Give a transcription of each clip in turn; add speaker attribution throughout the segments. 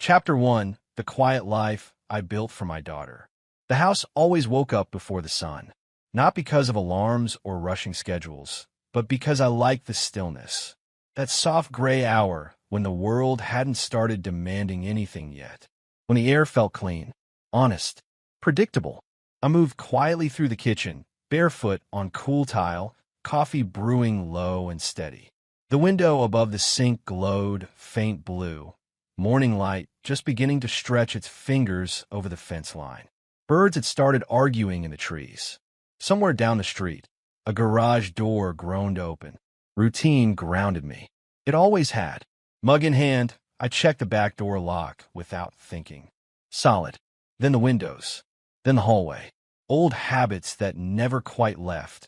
Speaker 1: Chapter 1: The Quiet Life I Built for My Daughter. The house always woke up before the sun, not because of alarms or rushing schedules, but because I liked the stillness. That soft gray hour when the world hadn't started demanding anything yet. When the air felt clean, honest, predictable. I moved quietly through the kitchen, barefoot on cool tile, coffee brewing low and steady. The window above the sink glowed faint blue, morning light just beginning to stretch its fingers over the fence line. Birds had started arguing in the trees. Somewhere down the street, a garage door groaned open. Routine grounded me. It always had. Mug in hand, I checked the back door lock without thinking. Solid. Then the windows. Then the hallway. Old habits that never quite left.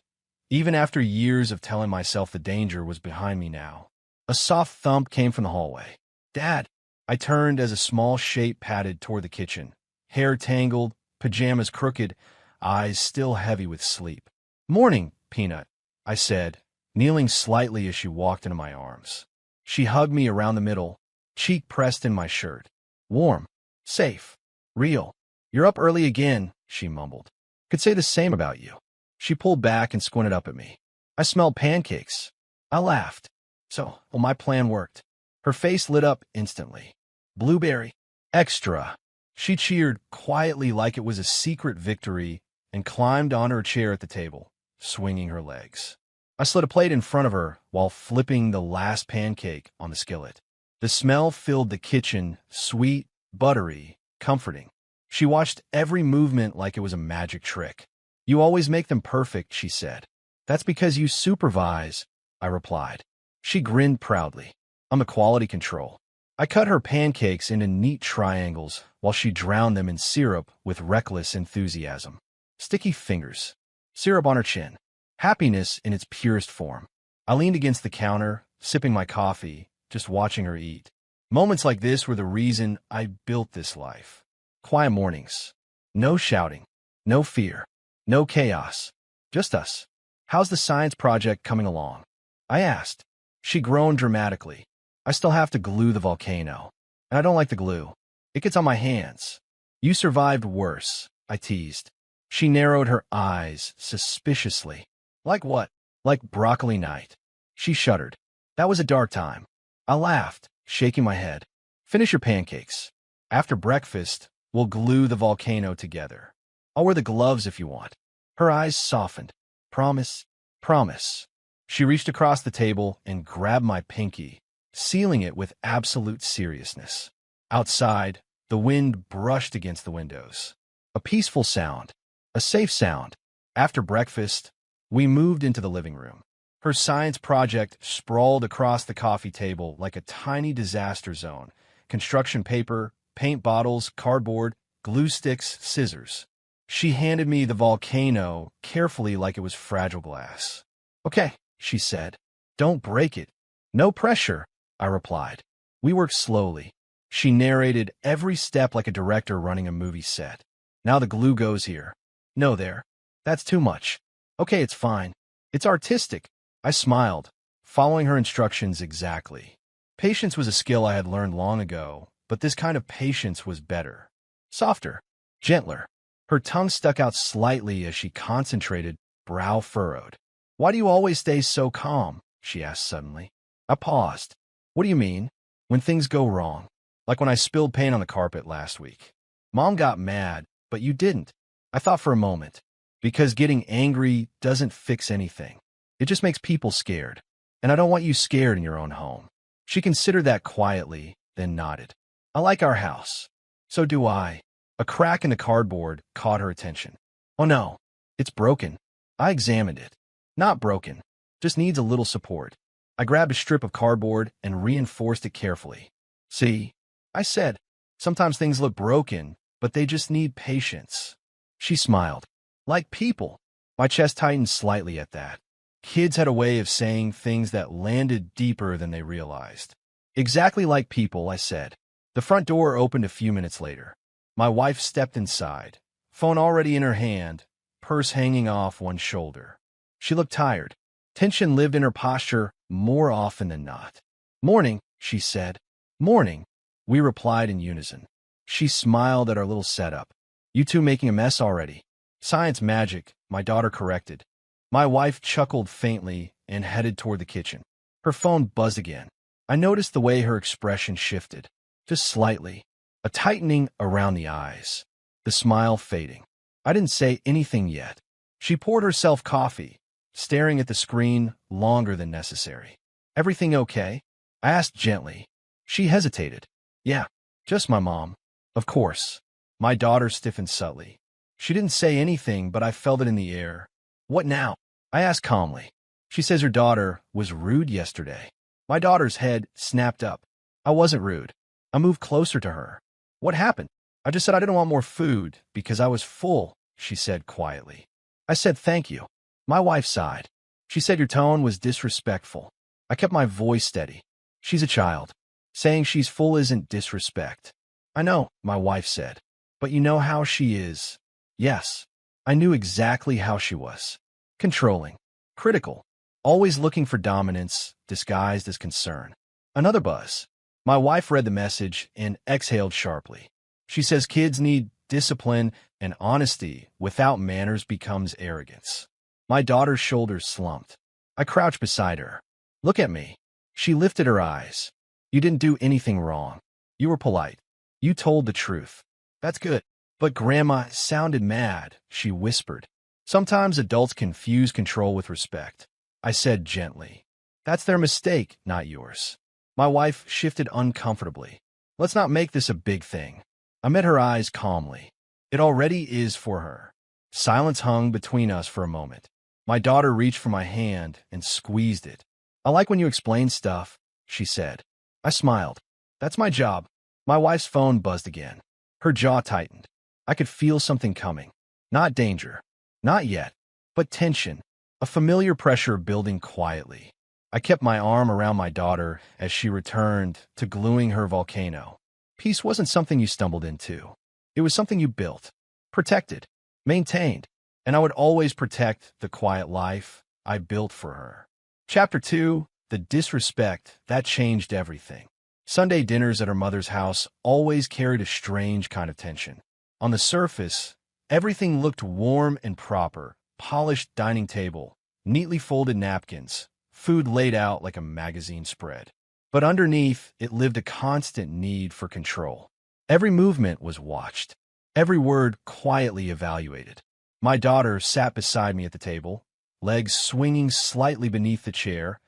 Speaker 1: Even after years of telling myself the danger was behind me now. A soft thump came from the hallway. "Dad!" I turned as a small shape padded toward the kitchen. Hair tangled, pajamas crooked, eyes still heavy with sleep. "Morning, Peanut," I said, kneeling slightly as she walked into my arms. She hugged me around the middle, cheek pressed in my shirt. "Warm, safe, real. You're up early again," she mumbled. "Could say the same about you." She pulled back and squinted up at me. "I smelled pancakes." I laughed. Well, my plan worked. Her face lit up instantly. "Blueberry. Extra." She cheered quietly like it was a secret victory and climbed on her chair at the table, swinging her legs. I slid a plate in front of her while flipping the last pancake on the skillet. The smell filled the kitchen, sweet, buttery, comforting. She watched every movement like it was a magic trick. "You always make them perfect," she said. "That's because you supervise," I replied. She grinned proudly. "I'm the quality control." I cut her pancakes into neat triangles while she drowned them in syrup with reckless enthusiasm. Sticky fingers. Syrup on her chin. Happiness in its purest form. I leaned against the counter, sipping my coffee, just watching her eat. Moments like this were the reason I built this life. Quiet mornings. No shouting. No fear. No chaos. Just us. "How's the science project coming along?" I asked. She groaned dramatically. "I still have to glue the volcano. And I don't like the glue. It gets on my hands." "You survived worse," I teased. She narrowed her eyes suspiciously. "Like what?" "Like broccoli night." She shuddered. "That was a dark time." I laughed, shaking my head. "Finish your pancakes. After breakfast, we'll glue the volcano together. I'll wear the gloves if you want." Her eyes softened. "Promise? Promise." She reached across the table and grabbed my pinky, sealing it with absolute seriousness. Outside, the wind brushed against the windows. A peaceful sound. A safe sound. After breakfast, we moved into the living room. Her science project sprawled across the coffee table like a tiny disaster zone. Construction paper, paint bottles, cardboard, glue sticks, scissors. She handed me the volcano carefully like it was fragile glass. "Okay," she said. "Don't break it." "No pressure," I replied. We worked slowly. She narrated every step like a director running a movie set. "Now the glue goes here." "No there. That's too much." "Okay, it's fine. It's artistic." I smiled, following her instructions exactly. Patience was a skill I had learned long ago, but this kind of patience was better. Softer. Gentler. Her tongue stuck out slightly as she concentrated, brow furrowed. "Why do you always stay so calm?" she asked suddenly. I paused. "What do you mean?" "When things go wrong. Like when I spilled paint on the carpet last week. Mom got mad, but you didn't." I thought for a moment. "Because getting angry doesn't fix anything. It just makes people scared. And I don't want you scared in your own home." She considered that quietly, then nodded. "I like our house." "So do I." A crack in the cardboard caught her attention. "Oh no, it's broken." I examined it. "Not broken. Just needs a little support." I grabbed a strip of cardboard and reinforced it carefully. "See?" I said. "Sometimes things look broken, but they just need patience." She smiled. "Like people." My chest tightened slightly at that. Kids had a way of saying things that landed deeper than they realized. "Exactly like people," I said. The front door opened a few minutes later. My wife stepped inside, phone already in her hand, purse hanging off one shoulder. She looked tired. Tension lived in her posture more often than not. "Morning," she said. "Morning." We replied in unison. She smiled at our little setup. You two making a mess already? Science magic, my daughter corrected. My wife chuckled faintly and headed toward the kitchen. Her phone buzzed again. I noticed the way her expression shifted, just slightly, a tightening around the eyes, the smile fading. I didn't say anything yet. She poured herself coffee, staring at the screen longer than necessary. Everything okay? I asked gently. She hesitated. Yeah, just my mom. Of course. My daughter stiffened subtly. She didn't say anything, but I felt it in the air. What now? I asked calmly. She says her daughter was rude yesterday. My daughter's head snapped up. I wasn't rude. I moved closer to her. What happened? I just said I didn't want more food because I was full, she said quietly. I said thank you. My wife sighed. She said your tone was disrespectful. I kept my voice steady. She's a child. Saying she's full isn't disrespect. I know, my wife said. But you know how she is. Yes. I knew exactly how she was. Controlling. Critical. Always looking for dominance, disguised as concern. Another buzz. My wife read the message and exhaled sharply. She says kids need discipline and honesty. Without manners becomes arrogance. My daughter's shoulders slumped. I crouched beside her. Look at me. She lifted her eyes. You didn't do anything wrong. You were polite. You told the truth. That's good. But Grandma sounded mad, she whispered. Sometimes adults confuse control with respect. I said gently. That's their mistake, not yours. My wife shifted uncomfortably. Let's not make this a big thing. I met her eyes calmly. It already is for her. Silence hung between us for a moment. My daughter reached for my hand and squeezed it. I like when you explain stuff, she said. I smiled. That's my job. My wife's phone buzzed again. Her jaw tightened. I could feel something coming. Not danger. Not yet. But tension. A familiar pressure building quietly. I kept my arm around my daughter as she returned to gluing her volcano. Peace wasn't something you stumbled into. It was something you built, protected, maintained, and I would always protect the quiet life I built for her. Chapter 2, The Disrespect That Changed Everything. Sunday dinners at her mother's house always carried a strange kind of tension. On the surface, everything looked warm and proper. Polished dining table, neatly folded napkins, food laid out like a magazine spread. But underneath, it lived a constant need for control. Every movement was watched, every word quietly evaluated. My daughter sat beside me at the table, legs swinging slightly beneath the chair,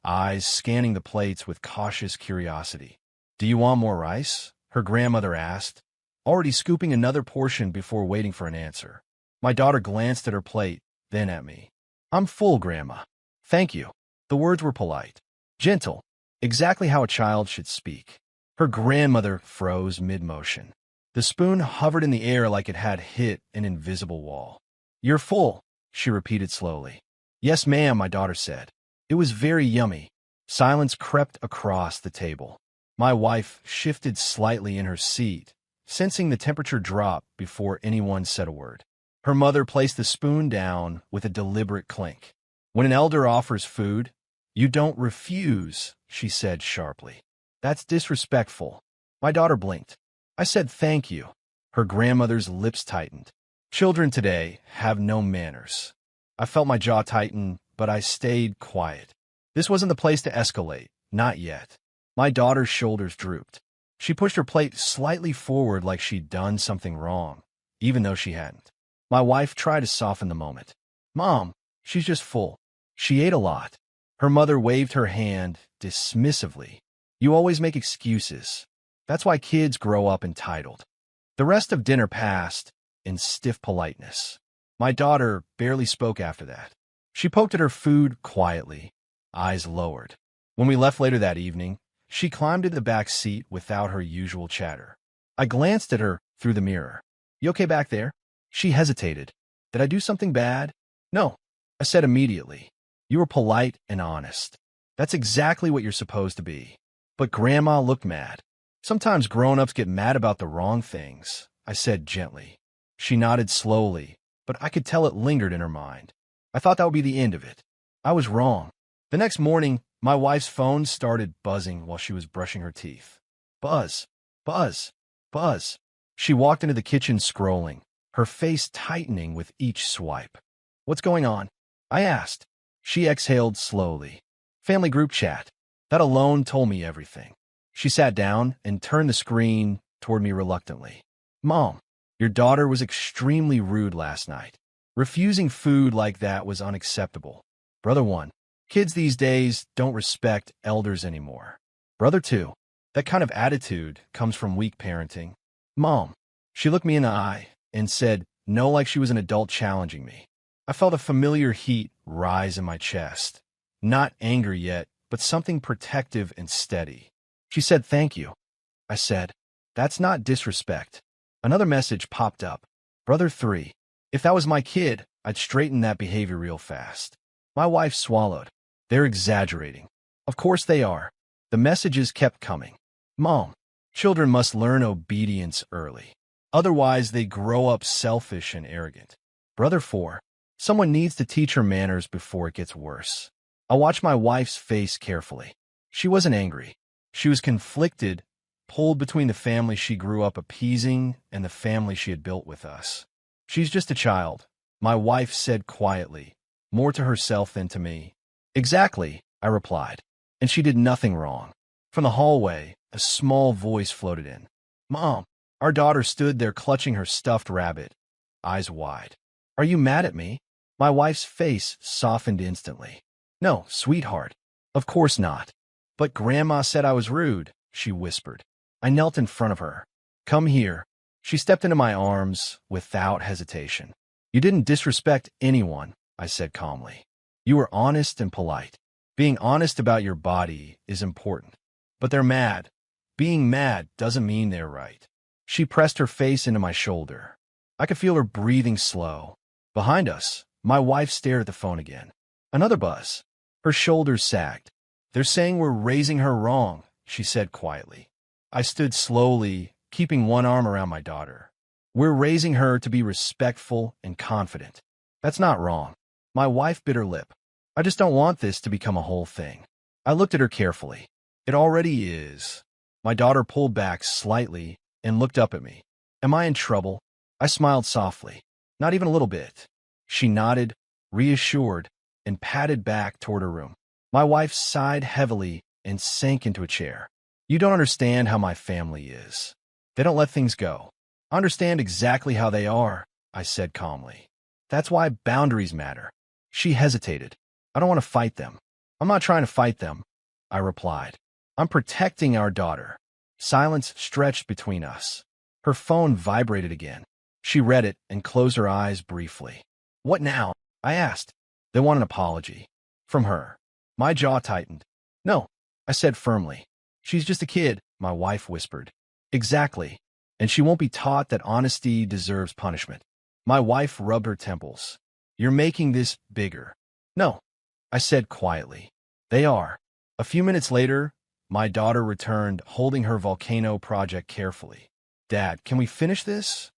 Speaker 1: eyes scanning the plates with cautious curiosity. Do you want more rice? Her grandmother asked, already scooping another portion before waiting for an answer. My daughter glanced at her plate, then at me. I'm full, Grandma. Thank you. The words were polite, gentle, exactly how a child should speak. Her grandmother froze mid-motion. The spoon hovered in the air like it had hit an invisible wall. You're full, she repeated slowly. Yes, ma'am, my daughter said. It was very yummy. Silence crept across the table. My wife shifted slightly in her seat, sensing the temperature drop before anyone said a word. Her mother placed the spoon down with a deliberate clink. When an elder offers food, you don't refuse, she said sharply. That's disrespectful. My daughter blinked. I said thank you. Her grandmother's lips tightened. Children today have no manners. I felt my jaw tighten, but I stayed quiet. This wasn't the place to escalate, not yet. My daughter's shoulders drooped. She pushed her plate slightly forward like she'd done something wrong, even though she hadn't. My wife tried to soften the moment. Mom, she's just full. She ate a lot. Her mother waved her hand dismissively. You always make excuses. That's why kids grow up entitled. The rest of dinner passed in stiff politeness. My daughter barely spoke after that. She poked at her food quietly, eyes lowered. When we left later that evening, she climbed into the back seat without her usual chatter. I glanced at her through the mirror. You okay back there? She hesitated. Did I do something bad? No, I said immediately. You were polite and honest. That's exactly what you're supposed to be. But Grandma looked mad. Sometimes grown-ups get mad about the wrong things, I said gently. She nodded slowly, but I could tell it lingered in her mind. I thought that would be the end of it. I was wrong. The next morning, my wife's phone started buzzing while she was brushing her teeth. Buzz. Buzz, Buzz. She walked into the kitchen scrolling, her face tightening with each swipe. What's going on? I asked. She exhaled slowly. Family group chat. That alone told me everything. She sat down and turned the screen toward me reluctantly. Mom, your daughter was extremely rude last night. Refusing food like that was unacceptable. Brother 1. Kids these days don't respect elders anymore. Brother 2. That kind of attitude comes from weak parenting. Mom. She looked me in the eye and said, no, like she was an adult challenging me. I felt a familiar heat rise in my chest. Not anger yet, but something protective and steady. She said, thank you. I said, that's not disrespect. Another message popped up. Brother 3. If that was my kid, I'd straighten that behavior real fast. My wife swallowed. They're exaggerating. Of course they are. The messages kept coming. Mom, children must learn obedience early. Otherwise, they grow up selfish and arrogant. Brother 4. Someone needs to teach her manners before it gets worse. I watched my wife's face carefully. She wasn't angry. She was conflicted, pulled between the family she grew up appeasing and the family she had built with us. She's just a child, my wife said quietly, more to herself than to me. Exactly, I replied, and she did nothing wrong. From the hallway, a small voice floated in. Mom, our daughter stood there clutching her stuffed rabbit, eyes wide. Are you mad at me? My wife's face softened instantly. No, sweetheart, of course not. But Grandma said I was rude, she whispered. I knelt in front of her. Come here. She stepped into my arms without hesitation. You didn't disrespect anyone, I said calmly. You were honest and polite. Being honest about your body is important. But they're mad. Being mad doesn't mean they're right. She pressed her face into my shoulder. I could feel her breathing slow. Behind us, my wife stared at the phone again. Another buzz. Her shoulders sagged. They're saying we're raising her wrong, she said quietly. I stood slowly, keeping one arm around my daughter. We're raising her to be respectful and confident. That's not wrong. My wife bit her lip. I just don't want this to become a whole thing. I looked at her carefully. It already is. My daughter pulled back slightly and looked up at me. Am I in trouble? I smiled softly. Not even a little bit. She nodded, reassured, and padded back toward her room. My wife sighed heavily and sank into a chair. You don't understand how my family is. They don't let things go. I understand exactly how they are, I said calmly. That's why boundaries matter. She hesitated. I don't want to fight them. I'm not trying to fight them, I replied. I'm protecting our daughter. Silence stretched between us. Her phone vibrated again. She read it and closed her eyes briefly. What now? I asked. They want an apology. From her. My jaw tightened. No, I said firmly. She's just a kid, my wife whispered. Exactly. And she won't be taught that honesty deserves punishment. My wife rubbed her temples. You're making this bigger. No, I said quietly. They are. A few minutes later, my daughter returned, holding her volcano project carefully. Dad, can we finish this?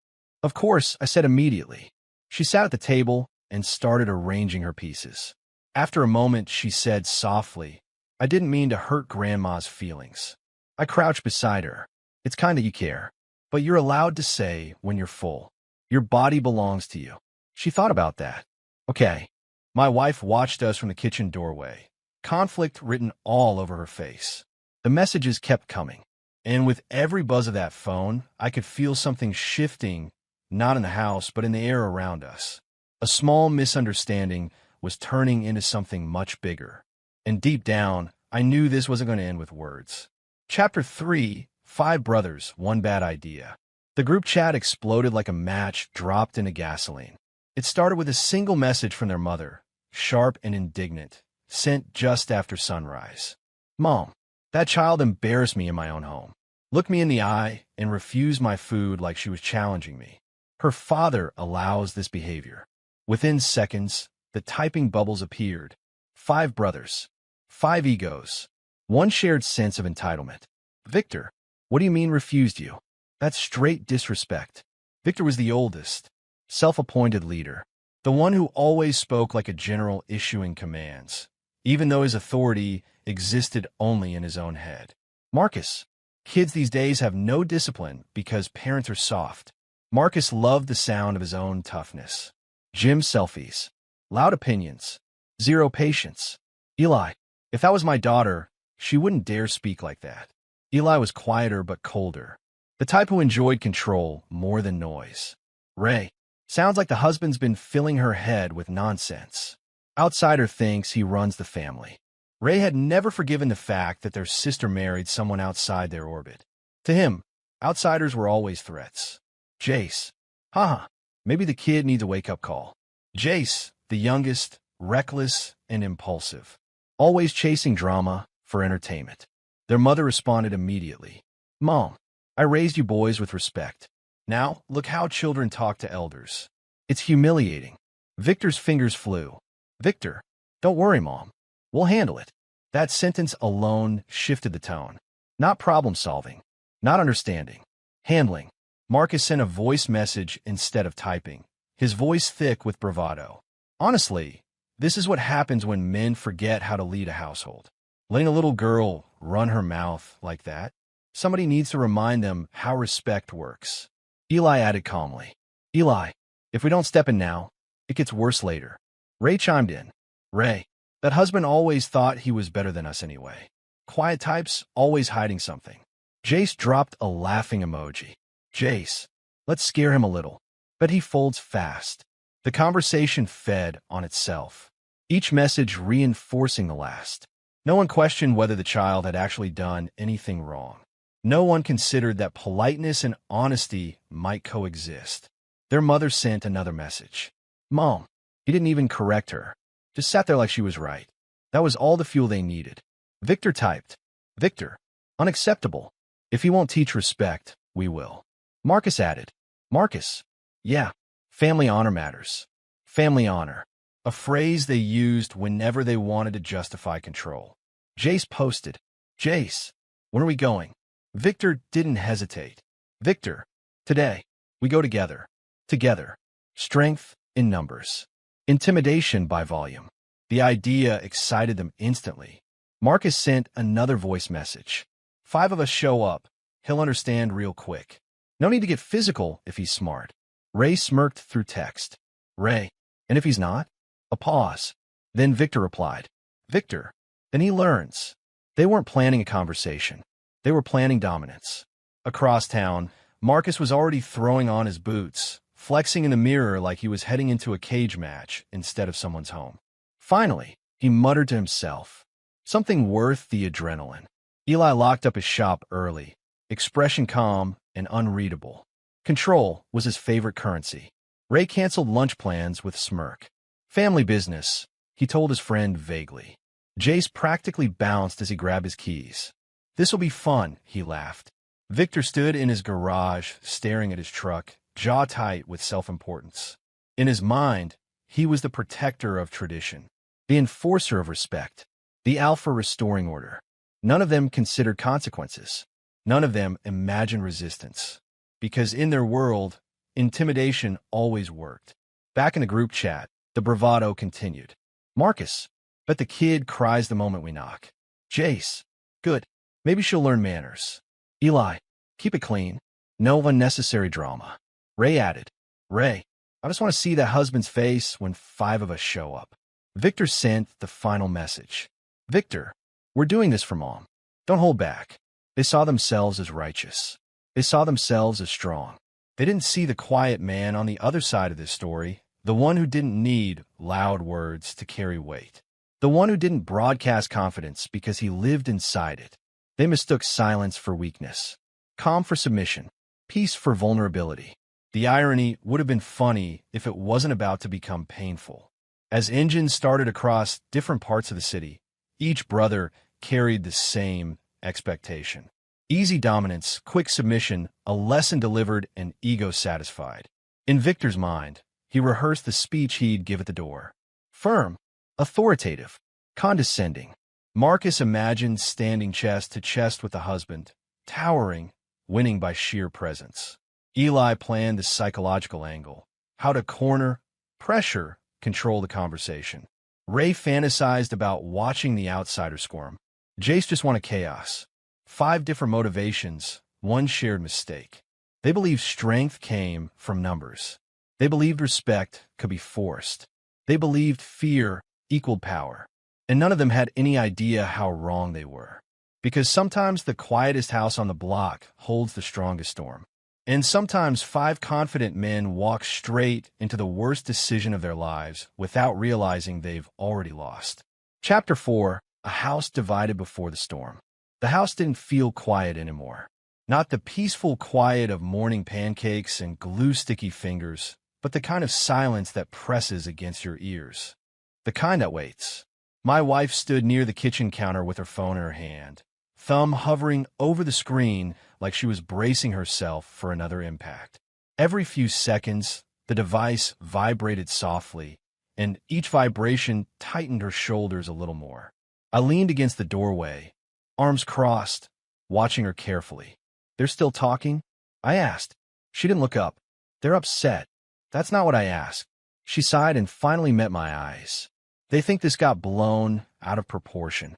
Speaker 1: Of course, I said immediately. She sat at the table and started arranging her pieces. After a moment, she said softly, I didn't mean to hurt Grandma's feelings. I crouched beside her. It's kind of you care. But you're allowed to say when you're full. Your body belongs to you. She thought about that. Okay. My wife watched us from the kitchen doorway. Conflict written all over her face. The messages kept coming. And with every buzz of that phone, I could feel something shifting, not in the house, but in the air around us. A small misunderstanding was turning into something much bigger. And deep down, I knew this wasn't going to end with words. Chapter 3, 5 Brothers, One Bad Idea. The group chat exploded like a match dropped into gasoline. It started with a single message from their mother, sharp and indignant, sent just after sunrise. Mom, that child embarrassed me in my own home. Looked me in the eye and refused my food like she was challenging me. Her father allows this behavior. Within seconds, the typing bubbles appeared. 5 brothers. 5 egos. One shared sense of entitlement. Victor, what do you mean refused you? That's straight disrespect. Victor was the oldest, self-appointed leader, the one who always spoke like a general issuing commands, even though his authority existed only in his own head. Marcus, Kids these days have no discipline because parents are soft. Marcus loved the sound of his own toughness. Gym selfies. Loud opinions. Zero patience. Eli, if that was my daughter, she wouldn't dare speak like that. Eli was quieter but colder. The type who enjoyed control more than noise. Ray. Sounds like the husband's been filling her head with nonsense. Outsider thinks he runs the family. Ray had never forgiven the fact that their sister married someone outside their orbit. To him, outsiders were always threats. Jace. Haha, maybe the kid needs a wake-up call. Jace, the youngest, reckless and impulsive. Always chasing drama for entertainment. Their mother responded immediately. Mom, I raised you boys with respect. Now, look how children talk to elders. It's humiliating. Victor's fingers flew. Victor, don't worry, Mom. We'll handle it. That sentence alone shifted the tone. Not problem-solving. Not understanding. Handling. Marcus sent a voice message instead of typing, his voice thick with bravado. Honestly, this is what happens when men forget how to lead a household. Letting a little girl run her mouth like that? Somebody needs to remind them how respect works. Eli added calmly. Eli, if we don't step in now, it gets worse later. Ray chimed in. Ray, that husband always thought he was better than us anyway. Quiet types, always hiding something. Jace dropped a laughing emoji. Jace, let's scare him a little. But he folds fast. The conversation fed on itself, each message reinforcing the last. No one questioned whether the child had actually done anything wrong. No one considered that politeness and honesty might coexist. Their mother sent another message. Mom, he didn't even correct her. Just sat there like she was right. That was all the fuel they needed. Victor typed. Victor, unacceptable. If he won't teach respect, we will. Marcus added. Marcus, yeah, family honor matters. Family honor. A phrase they used whenever they wanted to justify control. Jace posted. Jace, when are we going? Victor didn't hesitate. Victor, today. We go together. Together. Strength in numbers. Intimidation by volume. The idea excited them instantly. Marcus sent another voice message. 5 of us show up. He'll understand real quick. No need to get physical if he's smart. Ray smirked through text. Ray, and if he's not? A pause. Then Victor replied. Victor, then he learns. They weren't planning a conversation. They were planning dominance. Across town, Marcus was already throwing on his boots, flexing in the mirror like he was heading into a cage match instead of someone's home. Finally, he muttered to himself, something worth the adrenaline. Eli locked up his shop early, expression calm and unreadable. Control was his favorite currency. Ray canceled lunch plans with smirk. Family business, he told his friend vaguely. Jace practically bounced as he grabbed his keys. This'll be fun, he laughed. Victor stood in his garage, staring at his truck, jaw tight with self-importance. In his mind, he was the protector of tradition, the enforcer of respect, the alpha restoring order. None of them considered consequences. None of them imagined resistance. Because in their world, intimidation always worked. Back in the group chat, the bravado continued. Marcus, bet the kid cries the moment we knock. Jace, good. Maybe she'll learn manners. Eli, keep it clean. No unnecessary drama. Ray added. Ray, I just want to see that husband's face when 5 of us show up. Victor sent the final message. Victor, we're doing this for Mom. Don't hold back. They saw themselves as righteous. They saw themselves as strong. They didn't see the quiet man on the other side of this story, the one who didn't need loud words to carry weight, the one who didn't broadcast confidence because he lived inside it. They mistook silence for weakness, calm for submission, peace for vulnerability. The irony would have been funny if it wasn't about to become painful. As engines started across different parts of the city, each brother carried the same expectation. Easy dominance, quick submission, a lesson delivered and ego satisfied. In Victor's mind, he rehearsed the speech he'd give at the door. Firm, authoritative, condescending. Marcus imagined standing chest to chest with the husband, towering, winning by sheer presence. Eli planned the psychological angle, how to corner, pressure, control the conversation. Ray fantasized about watching the outsider squirm. Jace just wanted chaos. 5 different motivations, one shared mistake. They believed strength came from numbers. They believed respect could be forced. They believed fear equaled power. And none of them had any idea how wrong they were. Because sometimes the quietest house on the block holds the strongest storm. And sometimes 5 confident men walk straight into the worst decision of their lives without realizing they've already lost. Chapter 4, A House Divided Before the Storm. The house didn't feel quiet anymore. Not the peaceful quiet of morning pancakes and glue-sticky fingers, but the kind of silence that presses against your ears. The kind that waits. My wife stood near the kitchen counter with her phone in her hand, thumb hovering over the screen like she was bracing herself for another impact. Every few seconds, the device vibrated softly, and each vibration tightened her shoulders a little more. I leaned against the doorway, arms crossed, watching her carefully. "They're still talking?" I asked. She didn't look up. "They're upset." "That's not what I asked." She sighed and finally met my eyes. "They think this got blown out of proportion."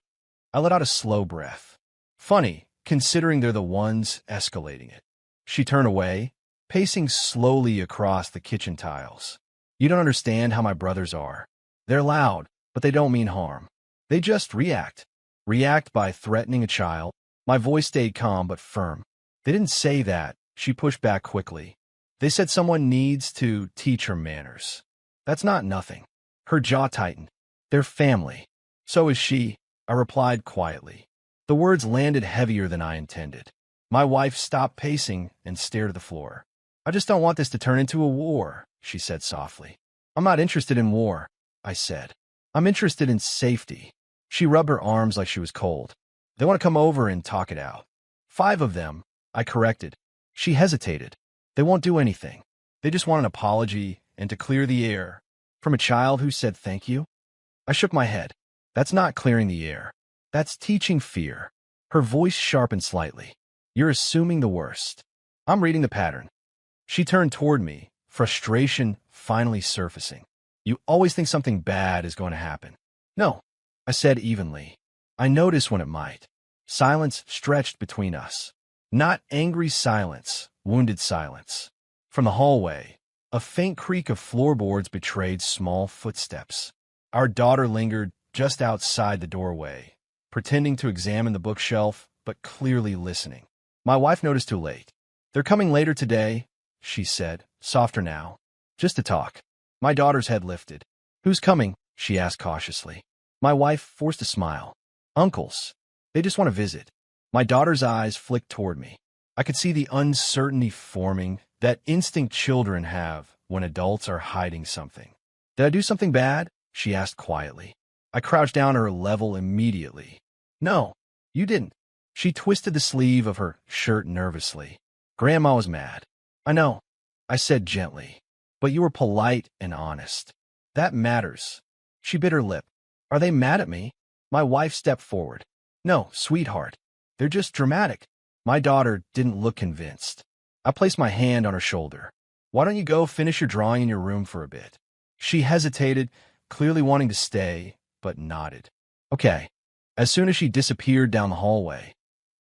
Speaker 1: I let out a slow breath. Funny, considering they're the ones escalating it. She turned away, pacing slowly across the kitchen tiles. "You don't understand how my brothers are. They're loud, but they don't mean harm. They just react. React by threatening a child." My voice stayed calm but firm. "They didn't say that," she pushed back quickly. "They said someone needs to teach her manners. That's not nothing." Her jaw tightened. "They're family." "So is she," I replied quietly. The words landed heavier than I intended. My wife stopped pacing and stared at the floor. "I just don't want this to turn into a war," she said softly. "I'm not interested in war," I said. "I'm interested in safety." She rubbed her arms like she was cold. "They want to come over and talk it out." 5 of them, I corrected. She hesitated. "They won't do anything. They just want an apology and to clear the air." "From a child who said thank you?" I shook my head. "That's not clearing the air. That's teaching fear." Her voice sharpened slightly. "You're assuming the worst. I'm reading the pattern." She turned toward me, frustration finally surfacing. "You always think something bad is going to happen." "No," I said evenly. "I notice when it might." Silence stretched between us. Not angry silence, wounded silence. From the hallway, a faint creak of floorboards betrayed small footsteps. Our daughter lingered just outside the doorway, pretending to examine the bookshelf, but clearly listening. My wife noticed too late. "They're coming later today," she said, softer now. "Just to talk." My daughter's head lifted. "Who's coming?" she asked cautiously. My wife forced a smile. "Uncles. They just want to visit." My daughter's eyes flicked toward me. I could see the uncertainty forming that instinct children have when adults are hiding something. "Did I do something bad?" she asked quietly. I crouched down to her level immediately. "No, you didn't." She twisted the sleeve of her shirt nervously. "Grandma was mad." "I know," I said gently. "But you were polite and honest. That matters." She bit her lip. "Are they mad at me?" My wife stepped forward. "No, sweetheart. They're just dramatic." My daughter didn't look convinced. I placed my hand on her shoulder. "Why don't you go finish your drawing in your room for a bit?" She hesitated, clearly wanting to stay, but nodded. "Okay." As soon as she disappeared down the hallway,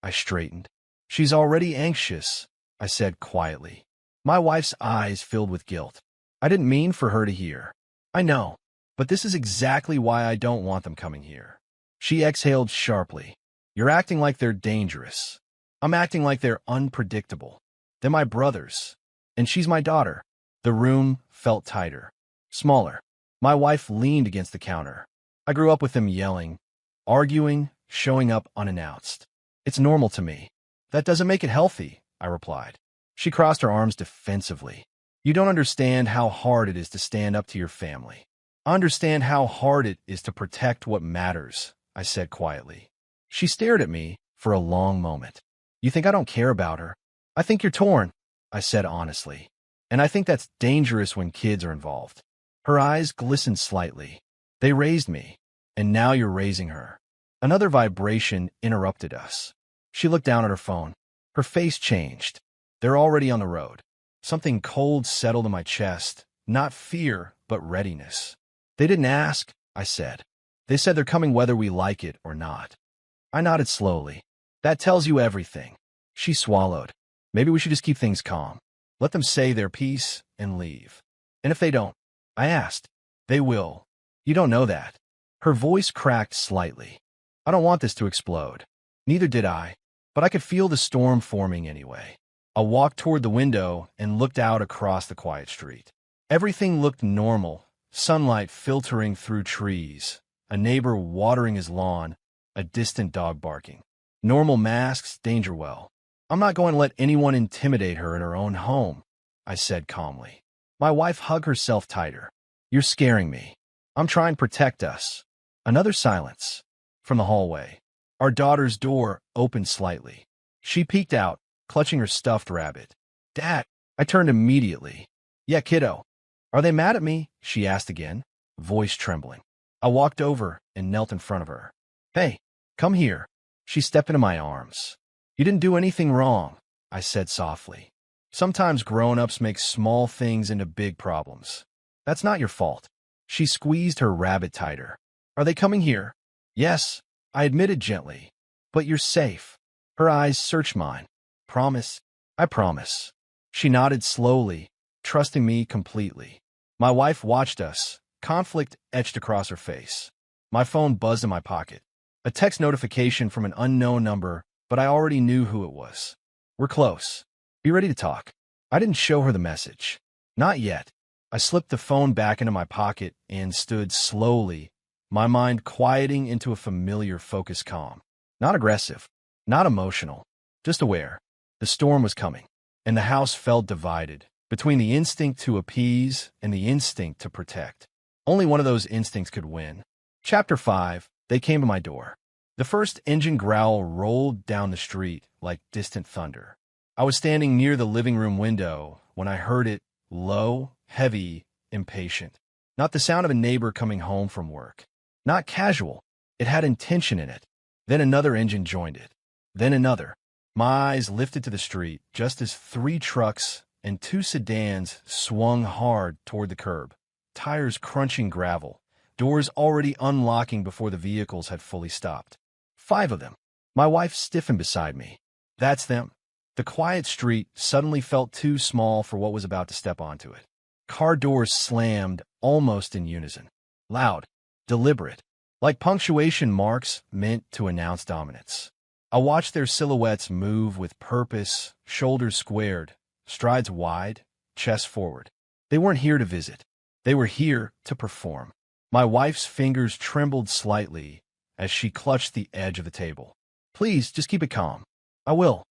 Speaker 1: I straightened. "She's already anxious," I said quietly. My wife's eyes filled with guilt. I didn't mean for her to hear. "I know, but this is exactly why I don't want them coming here." She exhaled sharply. "You're acting like they're dangerous." "I'm acting like they're unpredictable. They're my brothers. And she's my daughter." The room felt tighter, smaller. My wife leaned against the counter. "I grew up with them yelling, arguing, showing up unannounced. It's normal to me." "That doesn't make it healthy," I replied. She crossed her arms defensively. "You don't understand how hard it is to stand up to your family." "I understand how hard it is to protect what matters," I said quietly. She stared at me for a long moment. "You think I don't care about her?" "I think you're torn," I said honestly. "And I think that's dangerous when kids are involved." Her eyes glistened slightly. "They raised me, and now you're raising her." Another vibration interrupted us. She looked down at her phone. Her face changed. "They're already on the road." Something cold settled in my chest, not fear, but readiness. "They didn't ask," I said. "They said they're coming whether we like it or not." I nodded slowly. That tells you everything. She swallowed. Maybe we should just keep things calm. Let them say their piece and leave. And if they don't? I asked. They will. You don't know that. Her voice cracked slightly. I don't want this to explode. Neither did I, but I could feel the storm forming anyway. I walked toward the window and looked out across the quiet street. Everything looked normal, sunlight filtering through trees, a neighbor watering his lawn, a distant dog barking. Normal masks, danger well. I'm not going to let anyone intimidate her in her own home, I said calmly. My wife hugged herself tighter. You're scaring me. I'm trying to protect us. Another silence. From the hallway, our daughter's door opened slightly. She peeked out, clutching her stuffed rabbit. Dad, I turned immediately. Yeah, kiddo. Are they mad at me? She asked again, voice trembling. I walked over and knelt in front of her. Hey, come here. She stepped into my arms. You didn't do anything wrong, I said softly. Sometimes grown-ups make small things into big problems. That's not your fault. She squeezed her rabbit tighter. Are they coming here? Yes, I admitted gently. But you're safe. Her eyes searched mine. Promise? I promise. She nodded slowly, trusting me completely. My wife watched us, conflict etched across her face. My phone buzzed in my pocket. A text notification from an unknown number, but I already knew who it was. We're close. Be ready to talk. I didn't show her the message. Not yet. I slipped the phone back into my pocket and stood slowly, my mind quieting into a familiar focused calm. Not aggressive, not emotional, just aware. The storm was coming, and the house felt divided between the instinct to appease and the instinct to protect. Only one of those instincts could win. Chapter 5. They came to my door. The first engine growl rolled down the street like distant thunder. I was standing near the living room window when I heard it, low, heavy, impatient. Not the sound of a neighbor coming home from work. Not casual. It had intention in it. Then another engine joined it. Then another. My eyes lifted to the street just as 3 trucks and 2 sedans swung hard toward the curb, tires crunching gravel, doors already unlocking before the vehicles had fully stopped. 5 of them. My wife stiffened beside me. That's them. The quiet street suddenly felt too small for what was about to step onto it. Car doors slammed almost in unison. Loud, deliberate, like punctuation marks meant to announce dominance. I watched their silhouettes move with purpose, shoulders squared, strides wide, chest forward. They weren't here to visit. They were here to perform. My wife's fingers trembled slightly as she clutched the edge of the table. Please, just keep it calm. I will,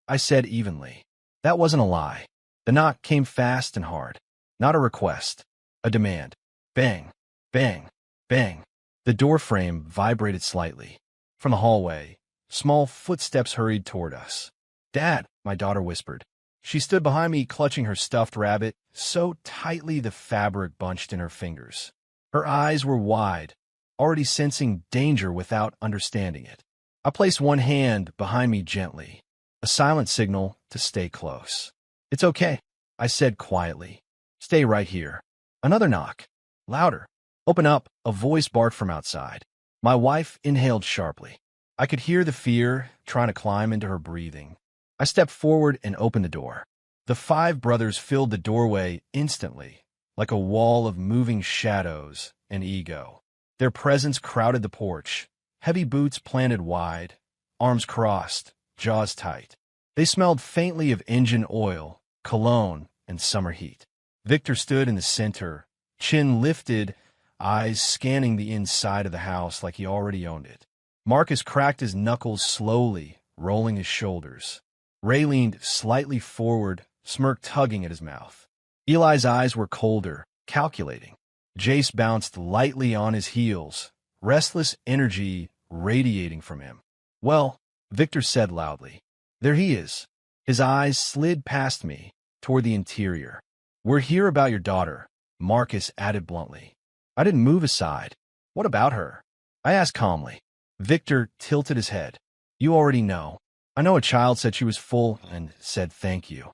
Speaker 1: I said evenly. That wasn't a lie. The knock came fast and hard. Not a request, a demand. Bang, bang, bang. The door frame vibrated slightly. From the hallway, small footsteps hurried toward us. Dad, my daughter whispered. She stood behind me, clutching her stuffed rabbit so tightly the fabric bunched in her fingers. Her eyes were wide, already sensing danger without understanding it. I placed one hand behind me gently, a silent signal to stay close. It's okay, I said quietly. Stay right here. Another knock. Louder. Open up, a voice barked from outside. My wife inhaled sharply. I could hear the fear trying to climb into her breathing. I stepped forward and opened the door. The 5 brothers filled the doorway instantly, like a wall of moving shadows and ego. Their presence crowded the porch, heavy boots planted wide, arms crossed, jaws tight. They smelled faintly of engine oil, cologne, and summer heat. Victor stood in the center, chin lifted, eyes scanning the inside of the house like he already owned it. Marcus cracked his knuckles slowly, rolling his shoulders. Ray leaned slightly forward, smirk tugging at his mouth. Eli's eyes were colder, calculating. Jace bounced lightly on his heels, restless energy radiating from him. Well, Victor said loudly. There he is. His eyes slid past me, toward the interior. We're here about your daughter, Marcus added bluntly. I didn't move aside. What about her? I asked calmly. Victor tilted his head. You already know. I know a child said she was full and said thank you.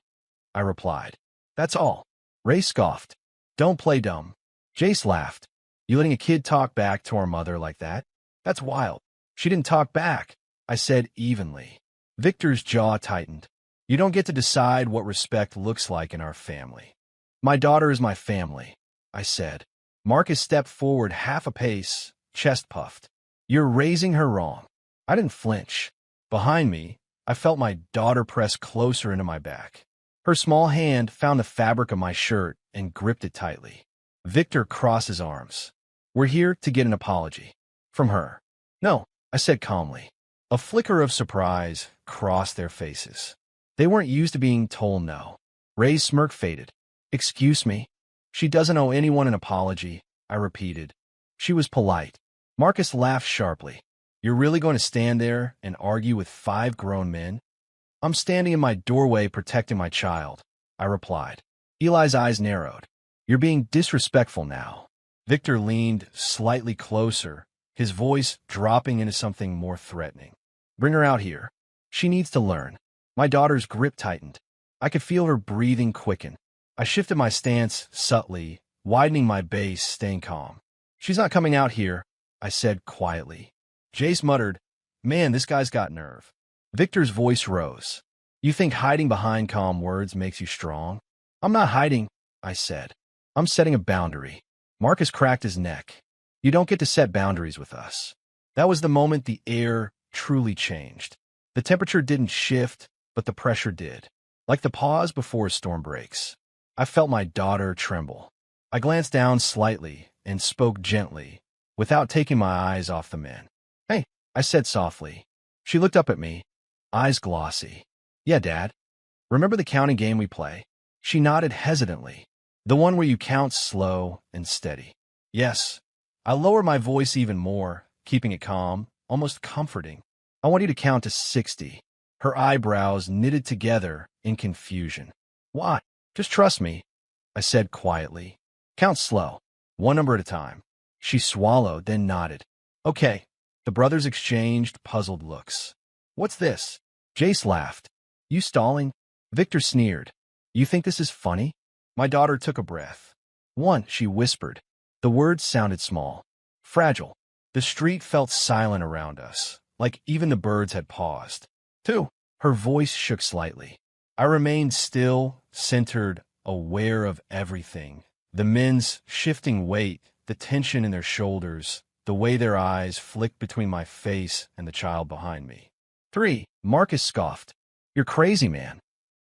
Speaker 1: I replied. That's all. Ray scoffed. Don't play dumb. Jace laughed. You letting a kid talk back to our mother like that? That's wild. She didn't talk back, I said evenly. Victor's jaw tightened. You don't get to decide what respect looks like in our family. My daughter is my family, I said. Marcus stepped forward half a pace, chest puffed. You're raising her wrong. I didn't flinch. Behind me, I felt my daughter press closer into my back. Her small hand found the fabric of my shirt and gripped it tightly. Victor crossed his arms. We're here to get an apology. From her. No, I said calmly. A flicker of surprise crossed their faces. They weren't used to being told no. Ray's smirk faded. Excuse me? She doesn't owe anyone an apology, I repeated. She was polite. Marcus laughed sharply. You're really going to stand there and argue with 5 grown men? I'm standing in my doorway protecting my child, I replied. Eli's eyes narrowed. You're being disrespectful now. Victor leaned slightly closer, his voice dropping into something more threatening. Bring her out here. She needs to learn. My daughter's grip tightened. I could feel her breathing quicken. I shifted my stance subtly, widening my base, staying calm. She's not coming out here, I said quietly. Jace muttered, Man, this guy's got nerve. Victor's voice rose. You think hiding behind calm words makes you strong? I'm not hiding, I said. I'm setting a boundary. Marcus cracked his neck. You don't get to set boundaries with us. That was the moment the air truly changed. The temperature didn't shift, but the pressure did. Like the pause before a storm breaks. I felt my daughter tremble. I glanced down slightly and spoke gently, without taking my eyes off the men. Hey, I said softly. She looked up at me, eyes glossy. Yeah, Dad. Remember the counting game we play? She nodded hesitantly. The one where you count slow and steady. Yes. I lowered my voice even more, keeping it calm, almost comforting. I want you to count to 60. Her eyebrows knitted together in confusion. Why? Just trust me, I said quietly. Count slow, 1 number at a time. She swallowed, then nodded. Okay. The brothers exchanged puzzled looks. What's this? Jace laughed. You stalling? Victor sneered. You think this is funny? My daughter took a breath. 1, she whispered. The words sounded small. Fragile. The street felt silent around us, like even the birds had paused. 2, her voice shook slightly. I remained still, centered, aware of everything. The men's shifting weight, the tension in their shoulders, the way their eyes flicked between my face and the child behind me. 3, Marcus scoffed. You're crazy, man.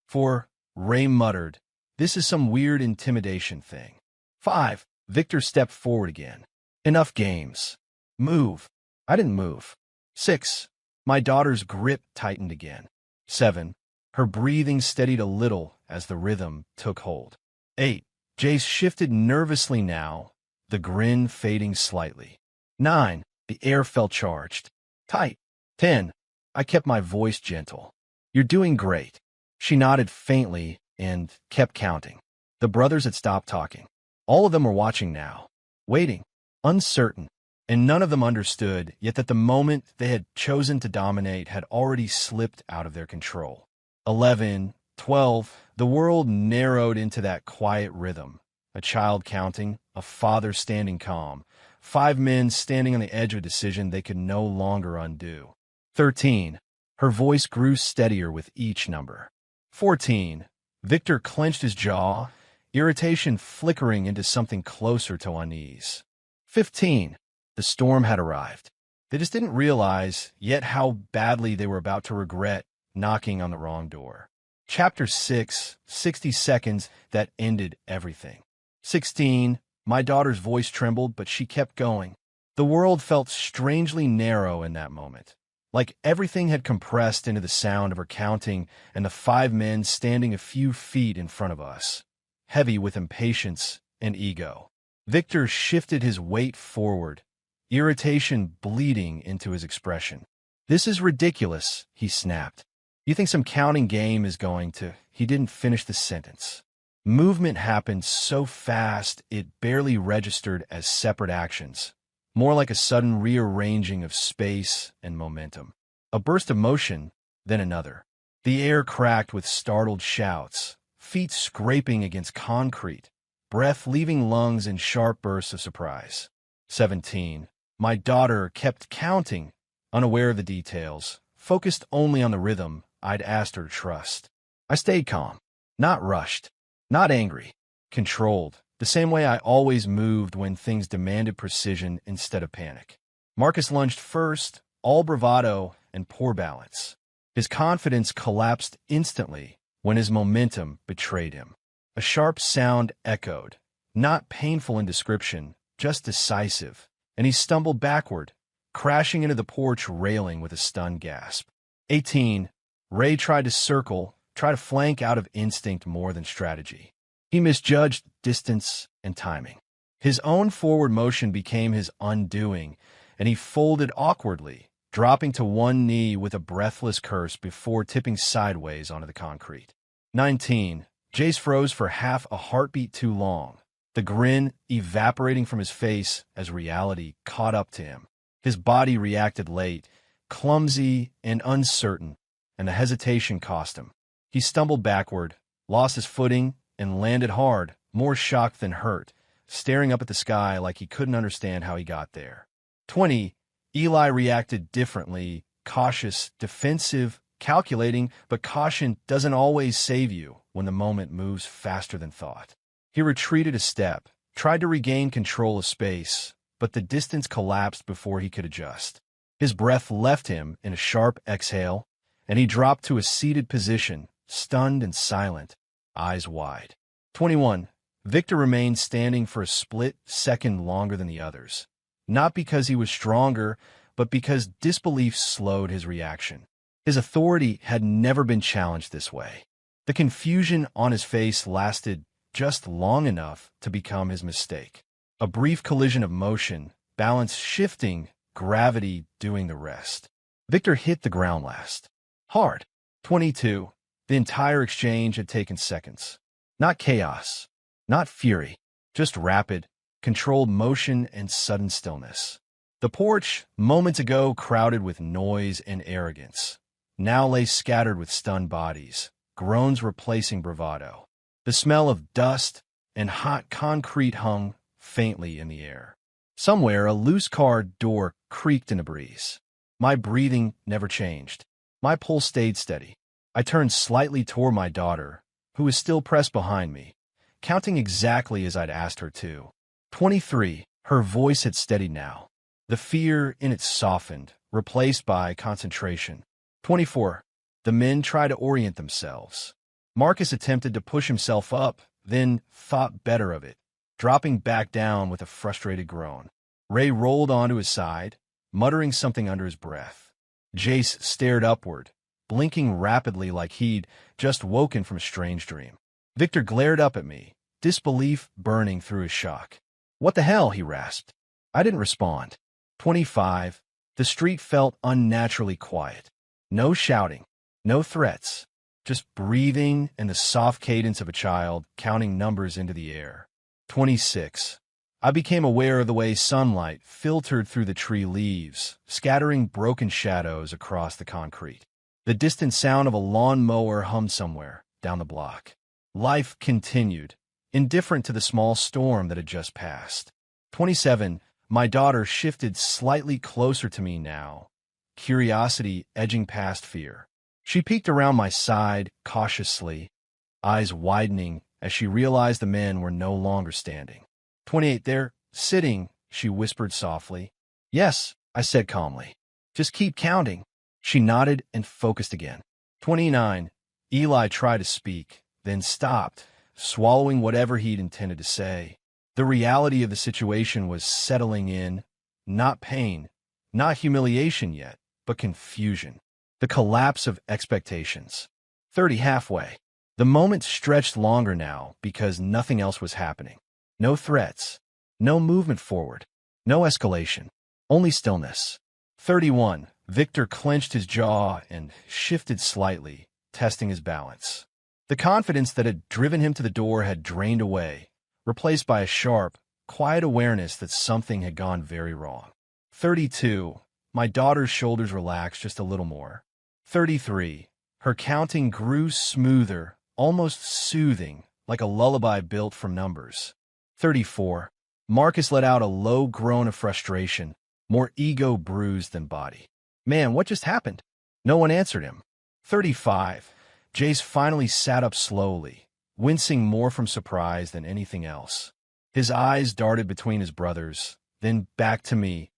Speaker 1: 4, Ray muttered. This is some weird intimidation thing. 5, Victor stepped forward again. Enough games. Move. I didn't move. 6, my daughter's grip tightened again. 7, her breathing steadied a little as the rhythm took hold. 8, Jace shifted nervously now, the grin fading slightly. 9, the air felt charged. Tight. 10, I kept my voice gentle. You're doing great. She nodded faintly and kept counting. The brothers had stopped talking. All of them were watching now, waiting, uncertain, and none of them understood yet that the moment they had chosen to dominate had already slipped out of their control. 11, 12, the world narrowed into that quiet rhythm. A child counting, a father standing calm, 5 men standing on the edge of a decision they could no longer undo. 13, her voice grew steadier with each number. 14, Victor clenched his jaw, irritation flickering into something closer to unease. 15, the storm had arrived. They just didn't realize yet how badly they were about to regret knocking on the wrong door. Chapter 6, 60 seconds that ended everything. 16, my daughter's voice trembled, but she kept going. The world felt strangely narrow in that moment, like everything had compressed into the sound of her counting and the 5 men standing a few feet in front of us, heavy with impatience and ego. Victor shifted his weight forward, irritation bleeding into his expression. This is ridiculous, he snapped. You think some counting game is going to... He didn't finish the sentence. Movement happened so fast it barely registered as separate actions, more like a sudden rearranging of space and momentum. A burst of motion, then another. The air cracked with startled shouts, feet scraping against concrete, breath leaving lungs in sharp bursts of surprise. 17. My daughter kept counting, unaware of the details, focused only on the rhythm I'd asked her to trust. I stayed calm, not rushed, not angry, controlled, the same way I always moved when things demanded precision instead of panic. Marcus lunged first, all bravado and poor balance. His confidence collapsed instantly when his momentum betrayed him. A sharp sound echoed, not painful in description, just decisive, and he stumbled backward, crashing into the porch railing with a stunned gasp. 18. Ray tried to flank out of instinct more than strategy. He misjudged distance and timing. His own forward motion became his undoing, and he folded awkwardly, dropping to one knee with a breathless curse before tipping sideways onto the concrete. 19. Jace froze for half a heartbeat too long, the grin evaporating from his face as reality caught up to him. His body reacted late, clumsy and uncertain, and the hesitation cost him. He stumbled backward, lost his footing, and landed hard, more shocked than hurt, staring up at the sky like he couldn't understand how he got there. 20. Eli reacted differently, cautious, defensive, calculating, but caution doesn't always save you when the moment moves faster than thought. He retreated a step, tried to regain control of space, but the distance collapsed before he could adjust. His breath left him in a sharp exhale, and he dropped to a seated position, stunned and silent, eyes wide. 21. Victor remained standing for a split second longer than the others, not because he was stronger, but because disbelief slowed his reaction. His authority had never been challenged this way. The confusion on his face lasted just long enough to become his mistake. A brief collision of motion, balance shifting, gravity doing the rest. Victor hit the ground last. Hard. 22. The entire exchange had taken seconds. Not chaos, not fury, just rapid, controlled motion and sudden stillness. The porch, moments ago crowded with noise and arrogance, now lay scattered with stunned bodies, groans replacing bravado. The smell of dust and hot concrete hung faintly in the air. Somewhere, a loose car door creaked in a breeze. My breathing never changed. My pulse stayed steady. I turned slightly toward my daughter, who was still pressed behind me, counting exactly as I'd asked her to. 23. Her voice had steadied now. The fear in it softened, replaced by concentration. 24. The men tried to orient themselves. Marcus attempted to push himself up, then thought better of it, dropping back down with a frustrated groan. Ray rolled onto his side, muttering something under his breath. Jace stared upward, blinking rapidly like he'd just woken from a strange dream. Victor glared up at me, disbelief burning through his shock. "What the hell?" he rasped. I didn't respond. 25. The street felt unnaturally quiet. No shouting, no threats, just breathing and the soft cadence of a child counting numbers into the air. 26. I became aware of the way sunlight filtered through the tree leaves, scattering broken shadows across the concrete. The distant sound of a lawnmower hummed somewhere down the block. Life continued, indifferent to the small storm that had just passed. 27. My daughter shifted slightly closer to me now, curiosity edging past fear. She peeked around my side cautiously, eyes widening as she realized the men were no longer standing. 28. They're sitting, she whispered softly. Yes, I said calmly. Just keep counting. She nodded and focused again. 29. Eli tried to speak, then stopped, swallowing whatever he'd intended to say. The reality of the situation was settling in, not pain, not humiliation yet, but confusion. The collapse of expectations. 30. Halfway. The moment stretched longer now because nothing else was happening. No threats, no movement forward, no escalation, only stillness. 31. Victor clenched his jaw and shifted slightly, testing his balance. The confidence that had driven him to the door had drained away, replaced by a sharp, quiet awareness that something had gone very wrong. 32. My daughter's shoulders relaxed just a little more. 33. Her counting grew smoother, almost soothing, like a lullaby built from numbers. 34. Marcus let out a low groan of frustration, more ego bruised than body. Man, what just happened? No one answered him. 35. Jace finally sat up slowly, wincing more from surprise than anything else. His eyes darted between his brothers, then back to me,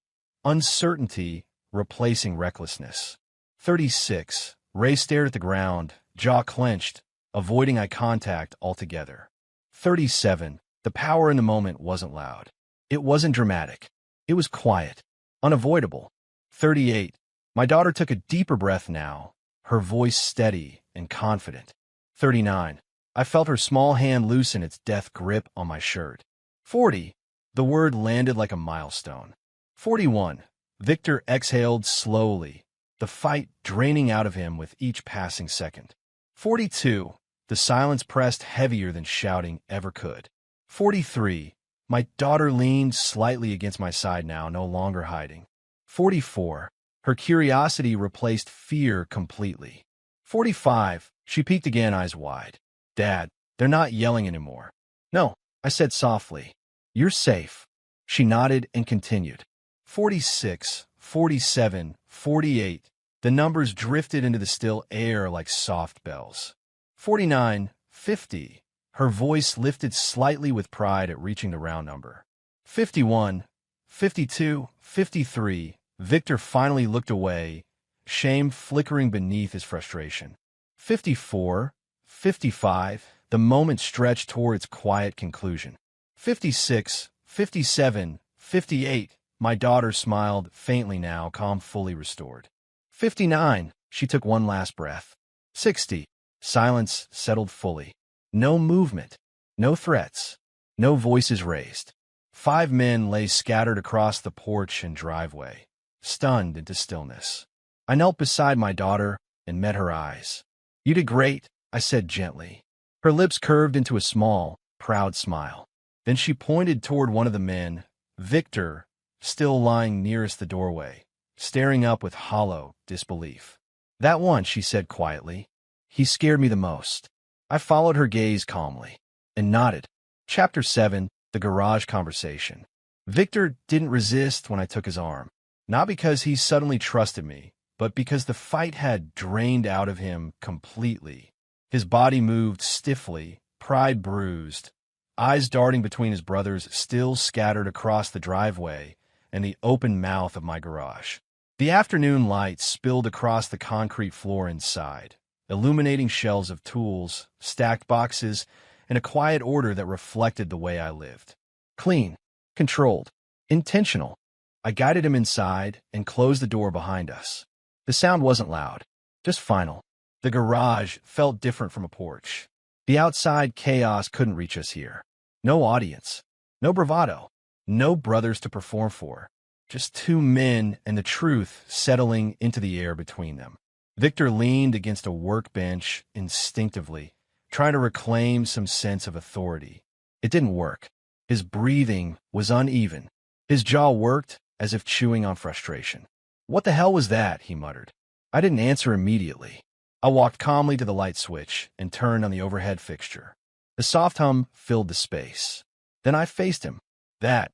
Speaker 1: uncertainty replacing recklessness. 36. Ray stared at the ground, jaw clenched, avoiding eye contact altogether. 37. The power in the moment wasn't loud. It wasn't dramatic. It was quiet, unavoidable. 38. My daughter took a deeper breath now, her voice steady and confident. 39. I felt her small hand loosen its death grip on my shirt. 40. The word landed like a milestone. 41. Victor exhaled slowly, the fight draining out of him with each passing second. 42. The silence pressed heavier than shouting ever could. 43. My daughter leaned slightly against my side now, no longer hiding. 44. Her curiosity replaced fear completely. 45. She peeked again, eyes wide. Dad, they're not yelling anymore. No, I said softly. You're safe. She nodded and continued. 46, 47, 48. The numbers drifted into the still air like soft bells. 49, 50. Her voice lifted slightly with pride at reaching the round number. 51, 52, 53. Victor finally looked away, shame flickering beneath his frustration. 54, 55. The moment stretched toward its quiet conclusion. 56, 57, 58. My daughter smiled faintly now, calm fully restored. 59. She took one last breath. 60. Silence settled fully. No movement. No threats. No voices raised. 5 men lay scattered across the porch and driveway, stunned into stillness. I knelt beside my daughter and met her eyes. You did great, I said gently. Her lips curved into a small, proud smile. Then she pointed toward one of the men, Victor, still lying nearest the doorway, staring up with hollow disbelief. That one, she said quietly. He scared me the most. I followed her gaze calmly and nodded. Chapter 7, The Garage Conversation. Victor didn't resist when I took his arm, not because he suddenly trusted me, but because the fight had drained out of him completely. His body moved stiffly, pride bruised, eyes darting between his brothers still scattered across the driveway and the open mouth of my garage. The afternoon light spilled across the concrete floor inside, illuminating shelves of tools, stacked boxes, and a quiet order that reflected the way I lived. Clean, controlled, intentional. I guided him inside and closed the door behind us. The sound wasn't loud, just final. The garage felt different from a porch. The outside chaos couldn't reach us here. No audience, no bravado, no brothers to perform for. Just 2 men and the truth settling into the air between them. Victor leaned against a workbench instinctively, trying to reclaim some sense of authority. It didn't work. His breathing was uneven. His jaw worked as if chewing on frustration. What the hell was that? He muttered. I didn't answer immediately. I walked calmly to the light switch and turned on the overhead fixture. The soft hum filled the space. Then I faced him. That,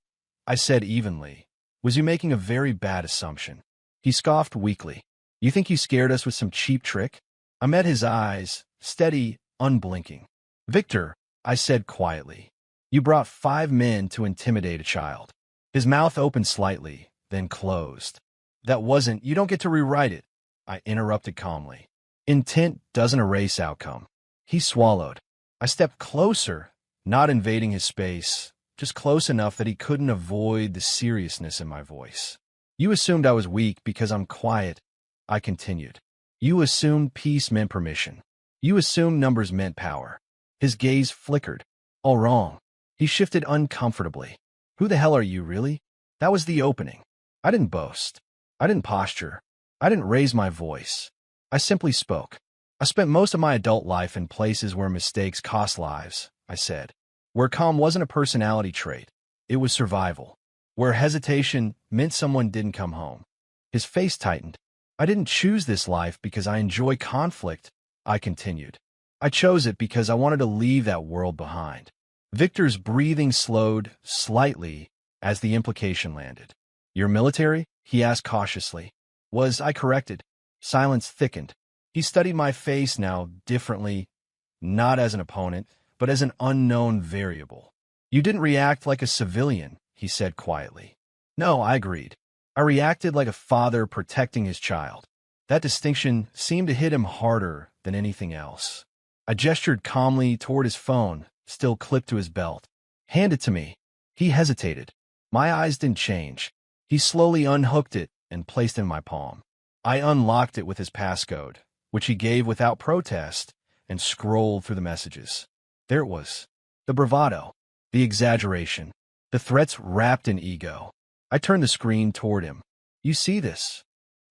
Speaker 1: I said evenly, was you making a very bad assumption. He scoffed weakly. You think you scared us with some cheap trick? I met his eyes, steady, unblinking. Victor, I said quietly, you brought 5 men to intimidate a child. His mouth opened slightly, then closed. That wasn't, you don't get to rewrite it, I interrupted calmly. Intent doesn't erase outcome. He swallowed. I stepped closer, not invading his space, just close enough that he couldn't avoid the seriousness in my voice. You assumed I was weak because I'm quiet, I continued. You assumed peace meant permission. You assumed numbers meant power. His gaze flickered. All wrong. He shifted uncomfortably. Who the hell are you, really? That was the opening. I didn't boast. I didn't posture. I didn't raise my voice. I simply spoke. I spent most of my adult life in places where mistakes cost lives, I said. Where calm wasn't a personality trait. It was survival. Where hesitation meant someone didn't come home. His face tightened. I didn't choose this life because I enjoy conflict, I continued. I chose it because I wanted to leave that world behind. Victor's breathing slowed slightly as the implication landed. Your military? He asked cautiously. Was I corrected? Silence thickened. He studied my face now differently, not as an opponent, but as an unknown variable. You didn't react like a civilian, he said quietly. No, I agreed. I reacted like a father protecting his child. That distinction seemed to hit him harder than anything else. I gestured calmly toward his phone, still clipped to his belt. Hand it to me. He hesitated. My eyes didn't change. He slowly unhooked it and placed it in my palm. I unlocked it with his passcode, which he gave without protest, and scrolled through the messages. There it was. The bravado, the exaggeration, the threats wrapped in ego. I turned the screen toward him. You see this?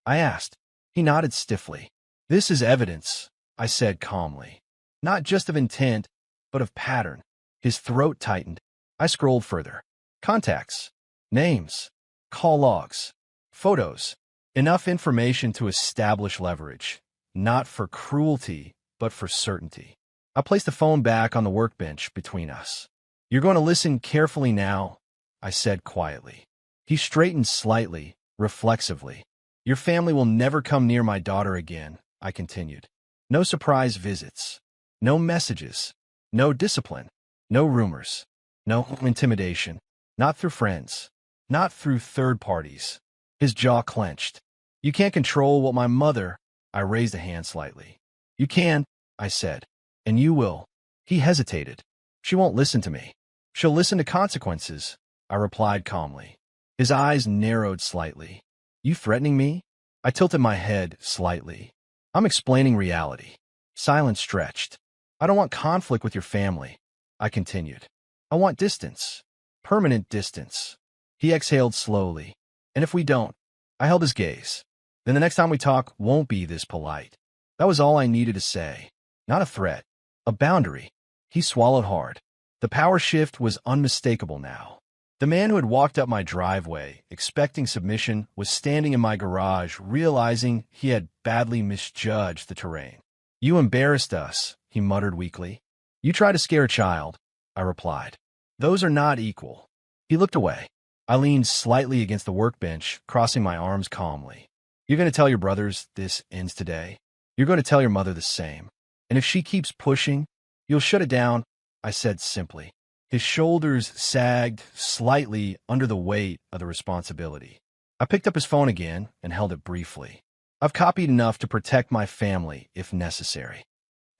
Speaker 1: I asked. He nodded stiffly. This is evidence, I said calmly. Not just of intent, but of pattern. His throat tightened. I scrolled further. Contacts, names, call logs, photos. Enough information to establish leverage, not for cruelty, but for certainty. I placed the phone back on the workbench between us. You're going to listen carefully now, I said quietly. He straightened slightly, reflexively. Your family will never come near my daughter again, I continued. No surprise visits. No messages. No discipline. No rumors. No intimidation. Not through friends. Not through third parties. His jaw clenched. You can't control what my mother... I raised a hand slightly. You can, I said. And you will. He hesitated. She won't listen to me. She'll listen to consequences, I replied calmly. His eyes narrowed slightly. You threatening me? I tilted my head slightly. I'm explaining reality. Silence stretched. I don't want conflict with your family, I continued. I want distance. Permanent distance. He exhaled slowly. And if we don't, I held his gaze. Then the next time we talk won't be this polite. That was all I needed to say. Not a threat. A boundary. He swallowed hard. The power shift was unmistakable now. The man who had walked up my driveway, expecting submission, was standing in my garage, realizing he had badly misjudged the terrain. You embarrassed us, he muttered weakly. You try to scare a child, I replied. Those are not equal. He looked away. I leaned slightly against the workbench, crossing my arms calmly. You're going to tell your brothers this ends today. You're going to tell your mother the same. And if she keeps pushing, you'll shut it down, I said simply. His shoulders sagged slightly under the weight of the responsibility. I picked up his phone again and held it briefly. I've copied enough to protect my family if necessary.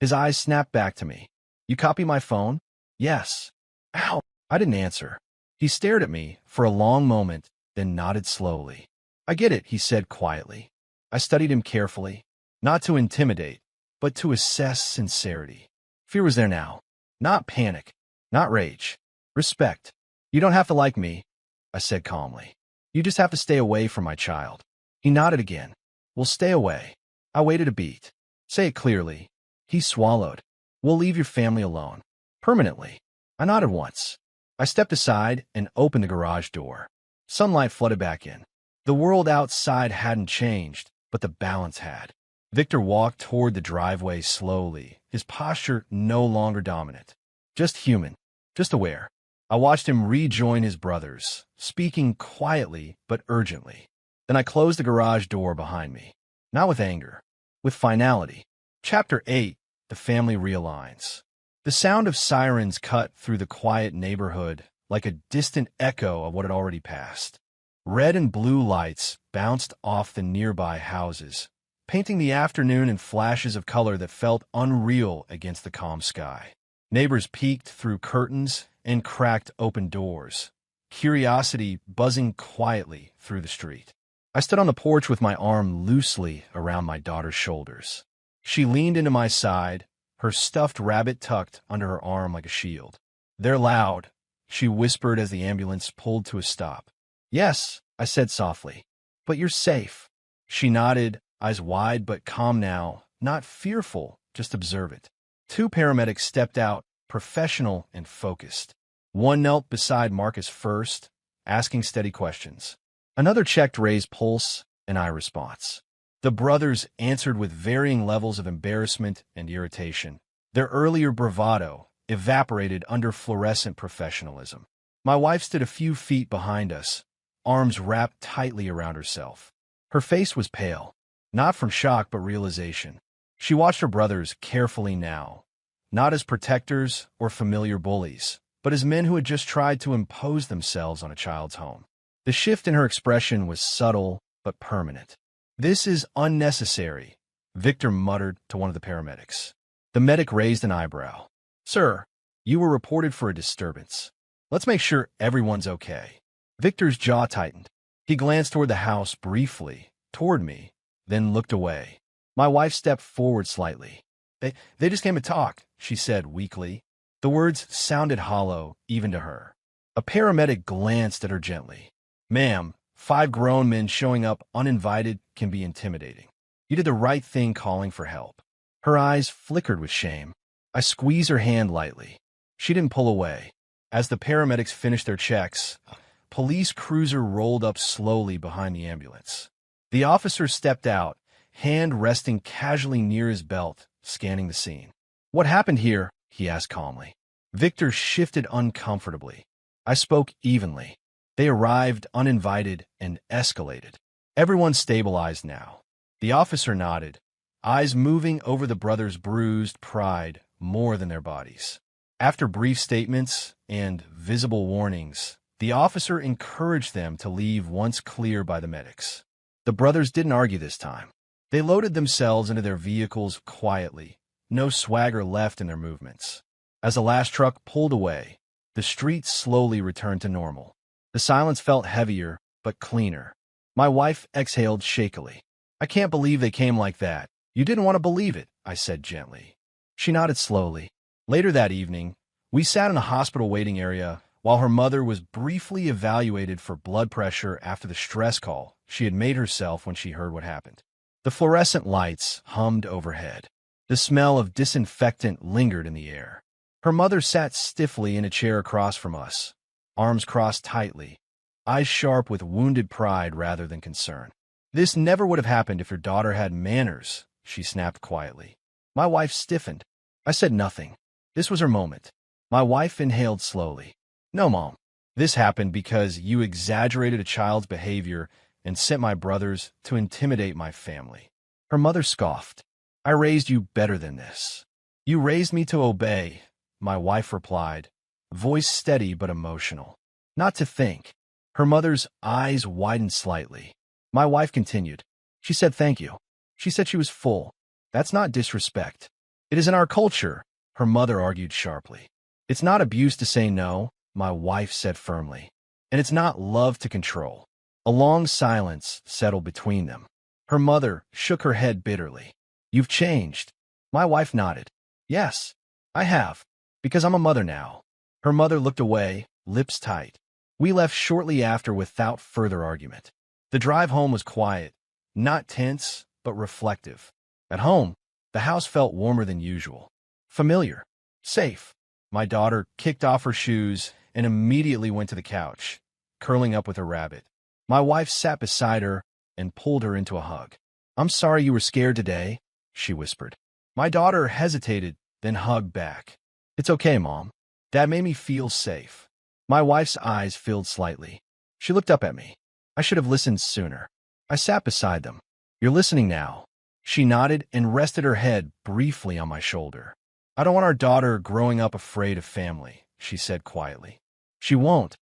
Speaker 1: His eyes snapped back to me. You copy my phone? Yes. Ow! I didn't answer. He stared at me for a long moment, then nodded slowly. I get it, he said quietly. I studied him carefully, not to intimidate, but to assess sincerity. Fear was there now. Not panic, not rage. Respect. You don't have to like me, I said calmly. You just have to stay away from my child. He nodded again. We'll stay away. I waited a beat. Say it clearly. He swallowed. We'll leave your family alone. Permanently. I nodded once. I stepped aside and opened the garage door. Sunlight flooded back in. The world outside hadn't changed, but the balance had. Victor walked toward the driveway slowly, his posture no longer dominant. Just human, just aware. I watched him rejoin his brothers, speaking quietly but urgently. Then I closed the garage door behind me. Not with anger, with finality. Chapter 8, The Family Realigns. The sound of sirens cut through the quiet neighborhood like a distant echo of what had already passed. Red and blue lights bounced off the nearby houses, painting the afternoon in flashes of color that felt unreal against the calm sky. Neighbors peeked through curtains and cracked open doors, curiosity buzzing quietly through the street. I stood on the porch with my arm loosely around my daughter's shoulders. She leaned into my side, her stuffed rabbit tucked under her arm like a shield. They're loud, she whispered as the ambulance pulled to a stop. Yes, I said softly, but you're safe. She nodded, eyes wide but calm now, not fearful, just observant. Two paramedics stepped out, professional and focused. One knelt beside Marcus first, asking steady questions. Another checked Ray's pulse and eye response. The brothers answered with varying levels of embarrassment and irritation. Their earlier bravado evaporated under fluorescent professionalism. My wife stood a few feet behind us, arms wrapped tightly around herself. Her face was pale, Not from shock, but realization. She watched her brothers carefully now, not as protectors or familiar bullies, but as men who had just tried to impose themselves on a child's home. The shift in her expression was subtle but permanent. "This is unnecessary," Victor muttered to one of the paramedics. The medic raised an eyebrow. "Sir, you were reported for a disturbance. Let's make sure everyone's okay." Victor's jaw tightened. He glanced toward the house briefly, toward me, then looked away. My wife stepped forward slightly. They just came to talk," she said weakly. The words sounded hollow, even to her. A paramedic glanced at her gently. "Ma'am, 5 grown men showing up uninvited can be intimidating. You did the right thing calling for help." Her eyes flickered with shame. I squeezed her hand lightly. She didn't pull away. As the paramedics finished their checks, a police cruiser rolled up slowly behind the ambulance. The officer stepped out, hand resting casually near his belt, scanning the scene. "What happened here?" he asked calmly. Victor shifted uncomfortably. I spoke evenly. "They arrived uninvited and escalated. Everyone stabilized now." The officer nodded, eyes moving over the brothers' bruised pride more than their bodies. After brief statements and visible warnings, the officer encouraged them to leave once clear by the medics. The brothers didn't argue this time. They loaded themselves into their vehicles quietly, no swagger left in their movements. As the last truck pulled away, the street slowly returned to normal. The silence felt heavier, but cleaner. My wife exhaled shakily. "I can't believe they came like that." "You didn't want to believe it," I said gently. She nodded slowly. Later that evening, we sat in a hospital waiting area while her mother was briefly evaluated for blood pressure after the stress call she had made herself when she heard what happened. The fluorescent lights hummed overhead. The smell of disinfectant lingered in the air. Her mother sat stiffly in a chair across from us, arms crossed tightly, eyes sharp with wounded pride rather than concern. "This never would have happened if your daughter had manners," she snapped quietly. My wife stiffened. I said nothing. This was her moment. My wife inhaled slowly. "No, Mom. This happened because you exaggerated a child's behavior and sent my brothers to intimidate my family." Her mother scoffed. "I raised you better than this." "You raised me to obey," my wife replied, voice steady but emotional. "Not to think." Her mother's eyes widened slightly. My wife continued. "She said thank you. She said she was full. That's not disrespect." "It is in our culture," her mother argued sharply. "It's not abuse to say no," my wife said firmly. "And it's not love to control." A long silence settled between them. Her mother shook her head bitterly. "You've changed." My wife nodded. "Yes, I have, because I'm a mother now." Her mother looked away, lips tight. We left shortly after without further argument. The drive home was quiet, not tense, but reflective. At home, the house felt warmer than usual. Familiar. Safe. My daughter kicked off her shoes and immediately went to the couch, curling up with her rabbit. My wife sat beside her and pulled her into a hug. "I'm sorry you were scared today," she whispered. My daughter hesitated, then hugged back. "It's okay, Mom. Dad made me feel safe." My wife's eyes filled slightly. She looked up at me. I should have listened sooner. I sat beside them. "You're listening now." She nodded and rested her head briefly on my shoulder. "I don't want our daughter growing up afraid of family," she said quietly. "She won't,"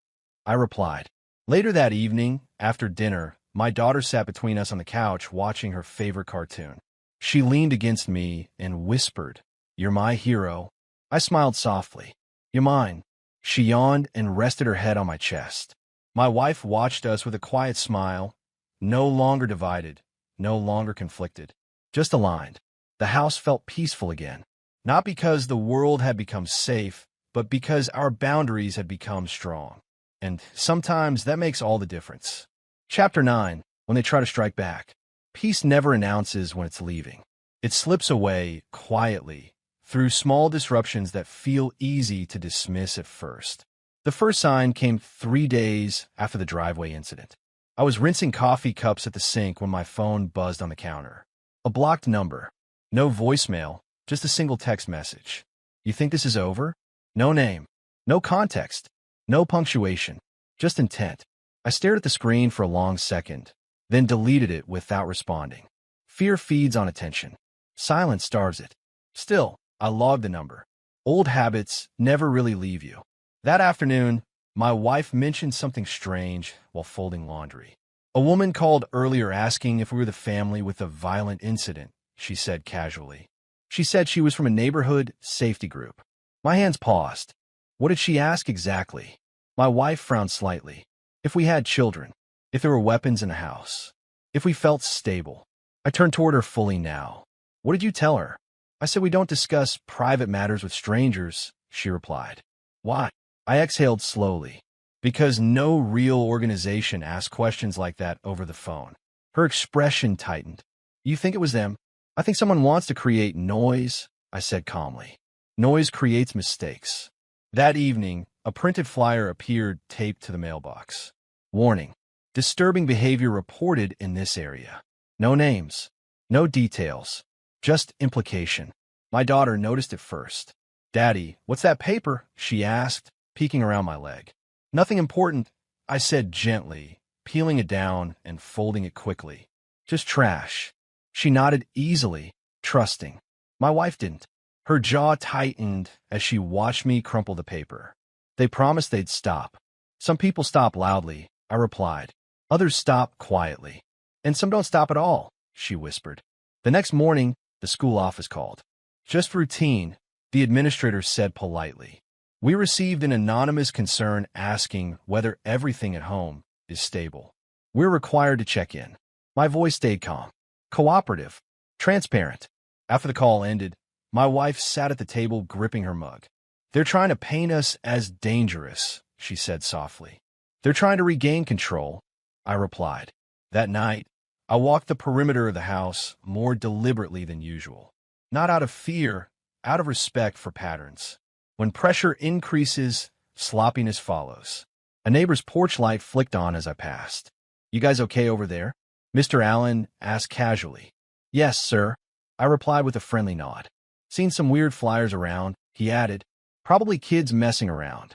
Speaker 1: I replied. Later that evening, after dinner, my daughter sat between us on the couch watching her favorite cartoon. She leaned against me and whispered, "You're my hero." I smiled softly. "You're mine." She yawned and rested her head on my chest. My wife watched us with a quiet smile, no longer divided, no longer conflicted, just aligned. The house felt peaceful again, not because the world had become safe, but because our boundaries had become strong. And sometimes that makes all the difference. Chapter 9, When They Try to Strike Back. Peace never announces when it's leaving. It slips away quietly, through small disruptions that feel easy to dismiss at first. The first sign came 3 days after the driveway incident. I was rinsing coffee cups at the sink when my phone buzzed on the counter. A blocked number. No voicemail, just a single text message. "You think this is over?" No name. No context. No punctuation. Just intent. I stared at the screen for a long second, then deleted it without responding. Fear feeds on attention. Silence starves it. Still, I logged the number. Old habits never really leave you. That afternoon, my wife mentioned something strange while folding laundry. A woman called earlier asking if we were the family with a violent incident, she said casually. She said she was from a neighborhood safety group. My hands paused. What did she ask exactly? My wife frowned slightly. If we had children. If there were weapons in the house. If we felt stable. I turned toward her fully now. What did you tell her? I said we don't discuss private matters with strangers, she replied. Why? I exhaled slowly. Because no real organization asks questions like that over the phone. Her expression tightened. You think it was them? I think someone wants to create noise, I said calmly. Noise creates mistakes. That evening, a printed flyer appeared taped to the mailbox. Warning. Disturbing behavior reported in this area. No names. No details. Just implication. My daughter noticed it first. Daddy, what's that paper? She asked, peeking around my leg. Nothing important, I said gently, peeling it down and folding it quickly. Just trash. She nodded easily, trusting. My wife didn't. Her jaw tightened as she watched me crumple the paper. They promised they'd stop. Some people stop loudly, I replied. Others stop quietly. And some don't stop at all, she whispered. The next morning, the school office called. Just routine, the administrator said politely. We received an anonymous concern asking whether everything at home is stable. We're required to check in. My voice stayed calm, cooperative, transparent. After the call ended, my wife sat at the table gripping her mug. They're trying to paint us as dangerous, she said softly. They're trying to regain control, I replied. That night, I walked the perimeter of the house more deliberately than usual. Not out of fear, out of respect for patterns. When pressure increases, sloppiness follows. A neighbor's porch light flicked on as I passed. You guys okay over there? Mr. Allen asked casually. Yes, sir, I replied with a friendly nod. Seen some weird flyers around, he added. Probably kids messing around.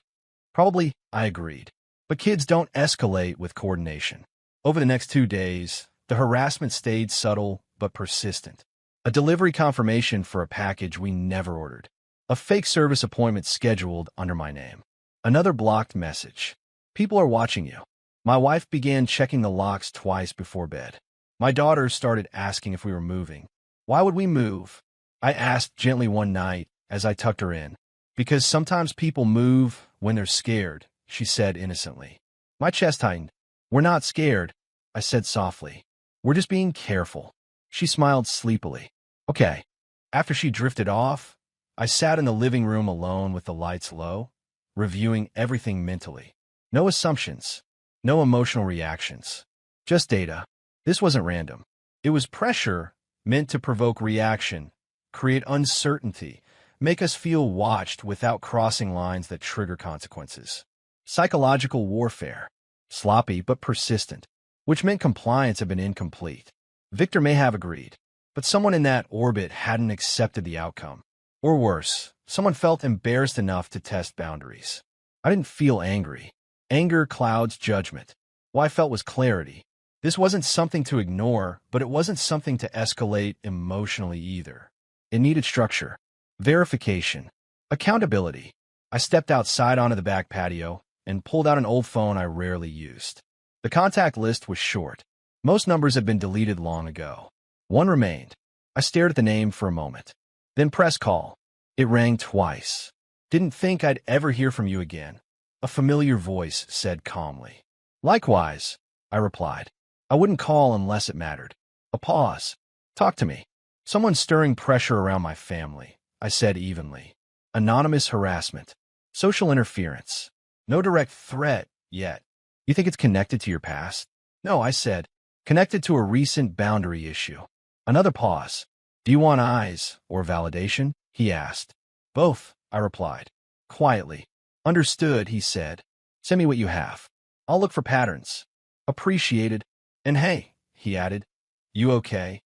Speaker 1: Probably, I agreed. But kids don't escalate with coordination. Over the next 2 days, the harassment stayed subtle but persistent. A delivery confirmation for a package we never ordered. A fake service appointment scheduled under my name. Another blocked message. People are watching you. My wife began checking the locks twice before bed. My daughter started asking if we were moving. Why would we move? I asked gently one night as I tucked her in. Because sometimes people move when they're scared, she said innocently. My chest tightened. We're not scared, I said softly. We're just being careful. She smiled sleepily. Okay. After she drifted off, I sat in the living room alone with the lights low, reviewing everything mentally. No assumptions, no emotional reactions, just data. This wasn't random. It was pressure meant to provoke reaction, create uncertainty, make us feel watched without crossing lines that trigger consequences. Psychological warfare, sloppy but persistent, which meant compliance had been incomplete. Victor may have agreed, but someone in that orbit hadn't accepted the outcome. Or worse, someone felt embarrassed enough to test boundaries. I didn't feel angry. Anger clouds judgment. What I felt was clarity. This wasn't something to ignore, but it wasn't something to escalate emotionally either. It needed structure, verification, accountability. I stepped outside onto the back patio and pulled out an old phone I rarely used. The contact list was short. Most numbers had been deleted long ago. One remained. I stared at the name for a moment. Then press call. It rang twice. Didn't think I'd ever hear from you again. A familiar voice said calmly. Likewise, I replied. I wouldn't call unless it mattered. A pause. Talk to me. Someone's stirring pressure around my family, I said evenly. Anonymous harassment. Social interference. No direct threat yet. You think it's connected to your past? No, I said. Connected to a recent boundary issue. Another pause. Do you want eyes or validation? He asked. Both, I replied. Quietly. Understood, he said. Send me what you have. I'll look for patterns. Appreciated. And hey, he added, you okay?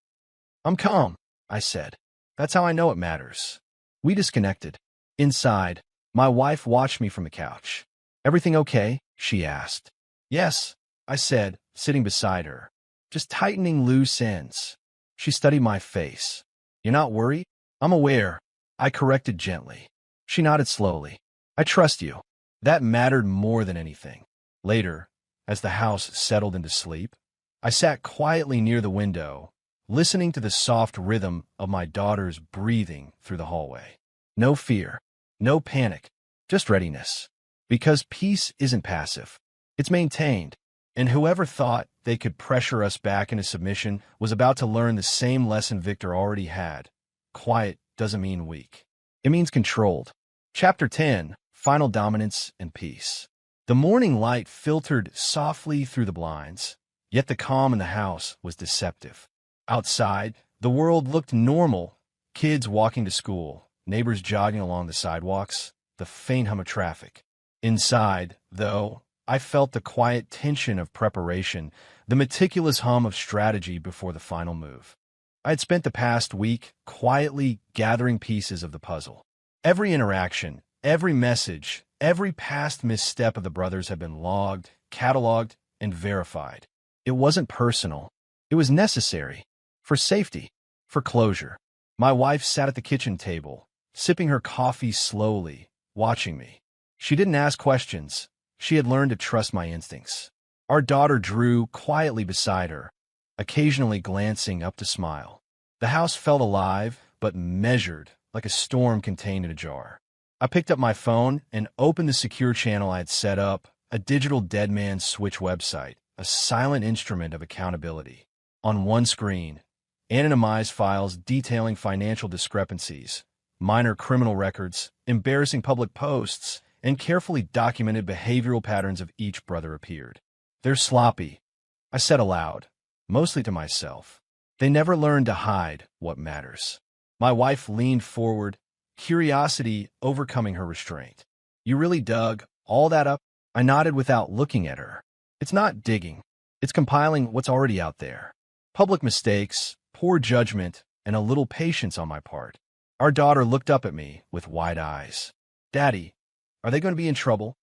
Speaker 1: I'm calm, I said. That's how I know it matters. We disconnected. Inside, my wife watched me from the couch. Everything okay? She asked. Yes, I said, sitting beside her. Just tightening loose ends. She studied my face. "You're not worried?" "I'm aware." I corrected gently. She nodded slowly. "I trust you." That mattered more than anything. Later, as the house settled into sleep, I sat quietly near the window, listening to the soft rhythm of my daughter's breathing through the hallway. No fear, no panic, just readiness. Because peace isn't passive. It's maintained. And whoever thought they could pressure us back into submission was about to learn the same lesson Victor already had. Quiet doesn't mean weak. It means controlled. Chapter 10, Final Dominance and Peace. The morning light filtered softly through the blinds, yet the calm in the house was deceptive. Outside, the world looked normal. Kids walking to school, neighbors jogging along the sidewalks, the faint hum of traffic. Inside, though, I felt the quiet tension of preparation, the meticulous hum of strategy before the final move. I had spent the past week quietly gathering pieces of the puzzle. Every interaction, every message, every past misstep of the brothers had been logged, cataloged, and verified. It wasn't personal. It was necessary. For safety. For closure. My wife sat at the kitchen table, sipping her coffee slowly, watching me. She didn't ask questions. She had learned to trust my instincts. Our daughter drew quietly beside her, occasionally glancing up to smile. The house felt alive, but measured, like a storm contained in a jar. I picked up my phone and opened the secure channel I had set up, a digital dead man's switch website, a silent instrument of accountability. On one screen, anonymized files detailing financial discrepancies, minor criminal records, embarrassing public posts, and carefully documented behavioral patterns of each brother appeared. "They're sloppy," I said aloud, mostly to myself. "They never learned to hide what matters." My wife leaned forward, curiosity overcoming her restraint. "You really dug all that up?" I nodded without looking at her. "It's not digging. It's compiling what's already out there. Public mistakes, poor judgment, and a little patience on my part." Our daughter looked up at me with wide eyes. "Daddy, are they going to be in trouble?"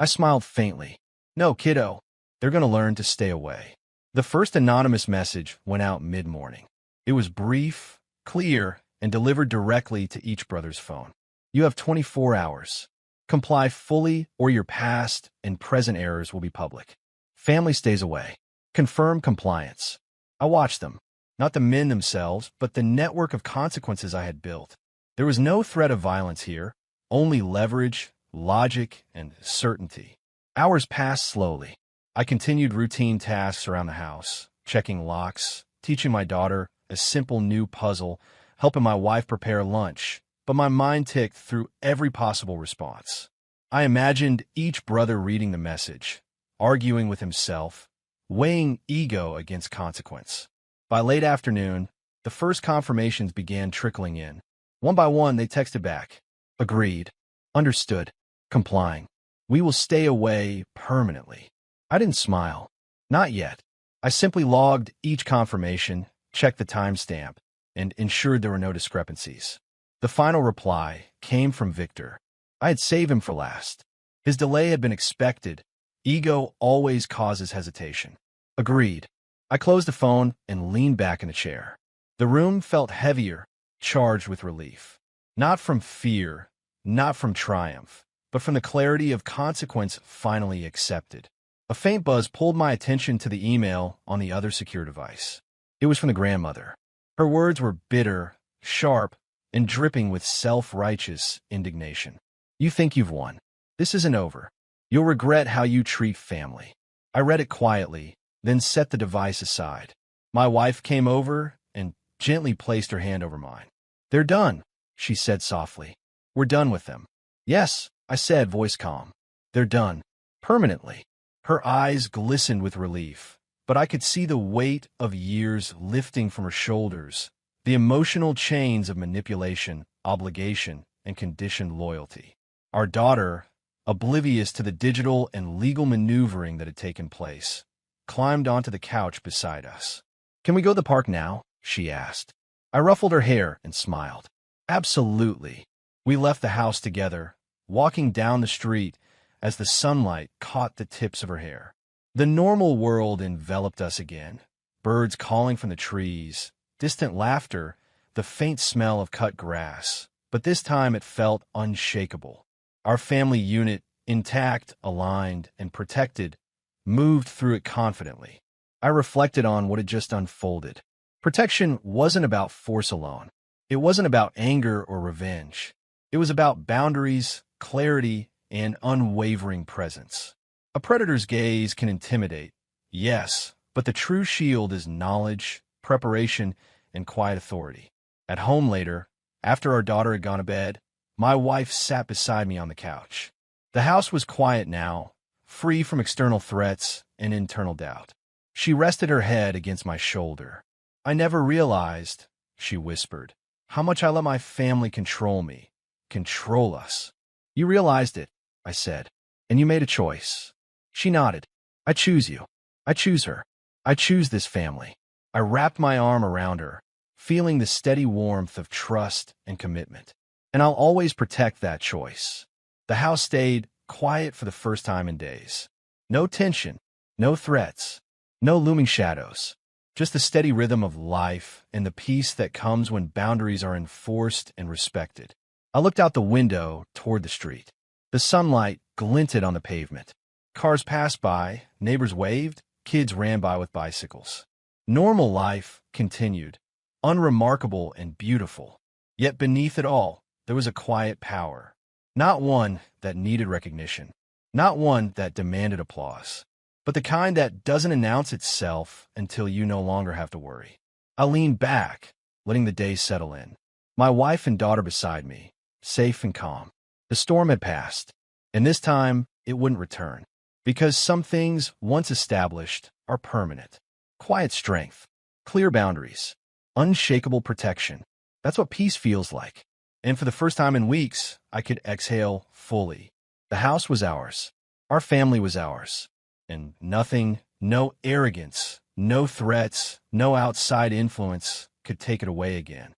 Speaker 1: I smiled faintly. "No, kiddo. They're going to learn to stay away." The first anonymous message went out mid-morning. It was brief, clear, and delivered directly to each brother's phone. "You have 24 hours. Comply fully or your past and present errors will be public. Family stays away. Confirm compliance." I watched them. Not the men themselves, but the network of consequences I had built. There was no threat of violence here, only leverage, logic, and certainty. Hours passed slowly. I continued routine tasks around the house, checking locks, teaching my daughter a simple new puzzle, helping my wife prepare lunch, but my mind ticked through every possible response. I imagined each brother reading the message, arguing with himself, weighing ego against consequence. By late afternoon, the first confirmations began trickling in. One by one, they texted back. "Agreed. Understood. Complying. We will stay away permanently." I didn't smile. Not yet. I simply logged each confirmation, checked the timestamp, and ensured there were no discrepancies. The final reply came from Victor. I had saved him for last. His delay had been expected. Ego always causes hesitation. "Agreed." I closed the phone and leaned back in the chair. The room felt heavier, charged with relief. Not from fear, not from triumph, but from the clarity of consequence finally accepted. A faint buzz pulled my attention to the email on the other secure device. It was from the grandmother. Her words were bitter, sharp, and dripping with self-righteous indignation. "You think you've won. This isn't over. You'll regret how you treat family." I read it quietly, then set the device aside. My wife came over and gently placed her hand over mine. "They're done," she said softly. "We're done with them." "Yes," I said, voice calm. "They're done. Permanently." Her eyes glistened with relief, but I could see the weight of years lifting from her shoulders, the emotional chains of manipulation, obligation, and conditioned loyalty. Our daughter, oblivious to the digital and legal maneuvering that had taken place, climbed onto the couch beside us. "Can we go to the park now?" she asked. I ruffled her hair and smiled. "Absolutely." We left the house together, walking down the street as the sunlight caught the tips of her hair. The normal world enveloped us again, birds calling from the trees, distant laughter, the faint smell of cut grass. But this time it felt unshakable. Our family unit, intact, aligned, and protected, moved through it confidently. I reflected on what had just unfolded. Protection wasn't about force alone. It wasn't about anger or revenge. It was about boundaries, clarity, and unwavering presence. A predator's gaze can intimidate, yes, but the true shield is knowledge, preparation, and quiet authority. At home later, after our daughter had gone to bed, my wife sat beside me on the couch. The house was quiet now, free from external threats and internal doubt. She rested her head against my shoulder. "I never realized," she whispered, "how much I let my family control me, control us." "You realized it," I said, "and you made a choice." She nodded. "I choose you. I choose her. I choose this family." I wrapped my arm around her, feeling the steady warmth of trust and commitment. And I'll always protect that choice. The house stayed quiet for the first time in days. No tension, no threats, no looming shadows. Just the steady rhythm of life and the peace that comes when boundaries are enforced and respected. I looked out the window toward the street. The sunlight glinted on the pavement. Cars passed by, neighbors waved, kids ran by with bicycles. Normal life continued, unremarkable and beautiful. Yet beneath it all, there was a quiet power. Not one that needed recognition, not one that demanded applause, but the kind that doesn't announce itself until you no longer have to worry. I leaned back, letting the day settle in. My wife and daughter beside me, safe and calm. The storm had passed, and this time it wouldn't return. Because some things, once established, are permanent. Quiet strength, clear boundaries, unshakable protection. That's what peace feels like. And for the first time in weeks, I could exhale fully. The house was ours. Our family was ours. And nothing, no arrogance, no threats, no outside influence could take it away again.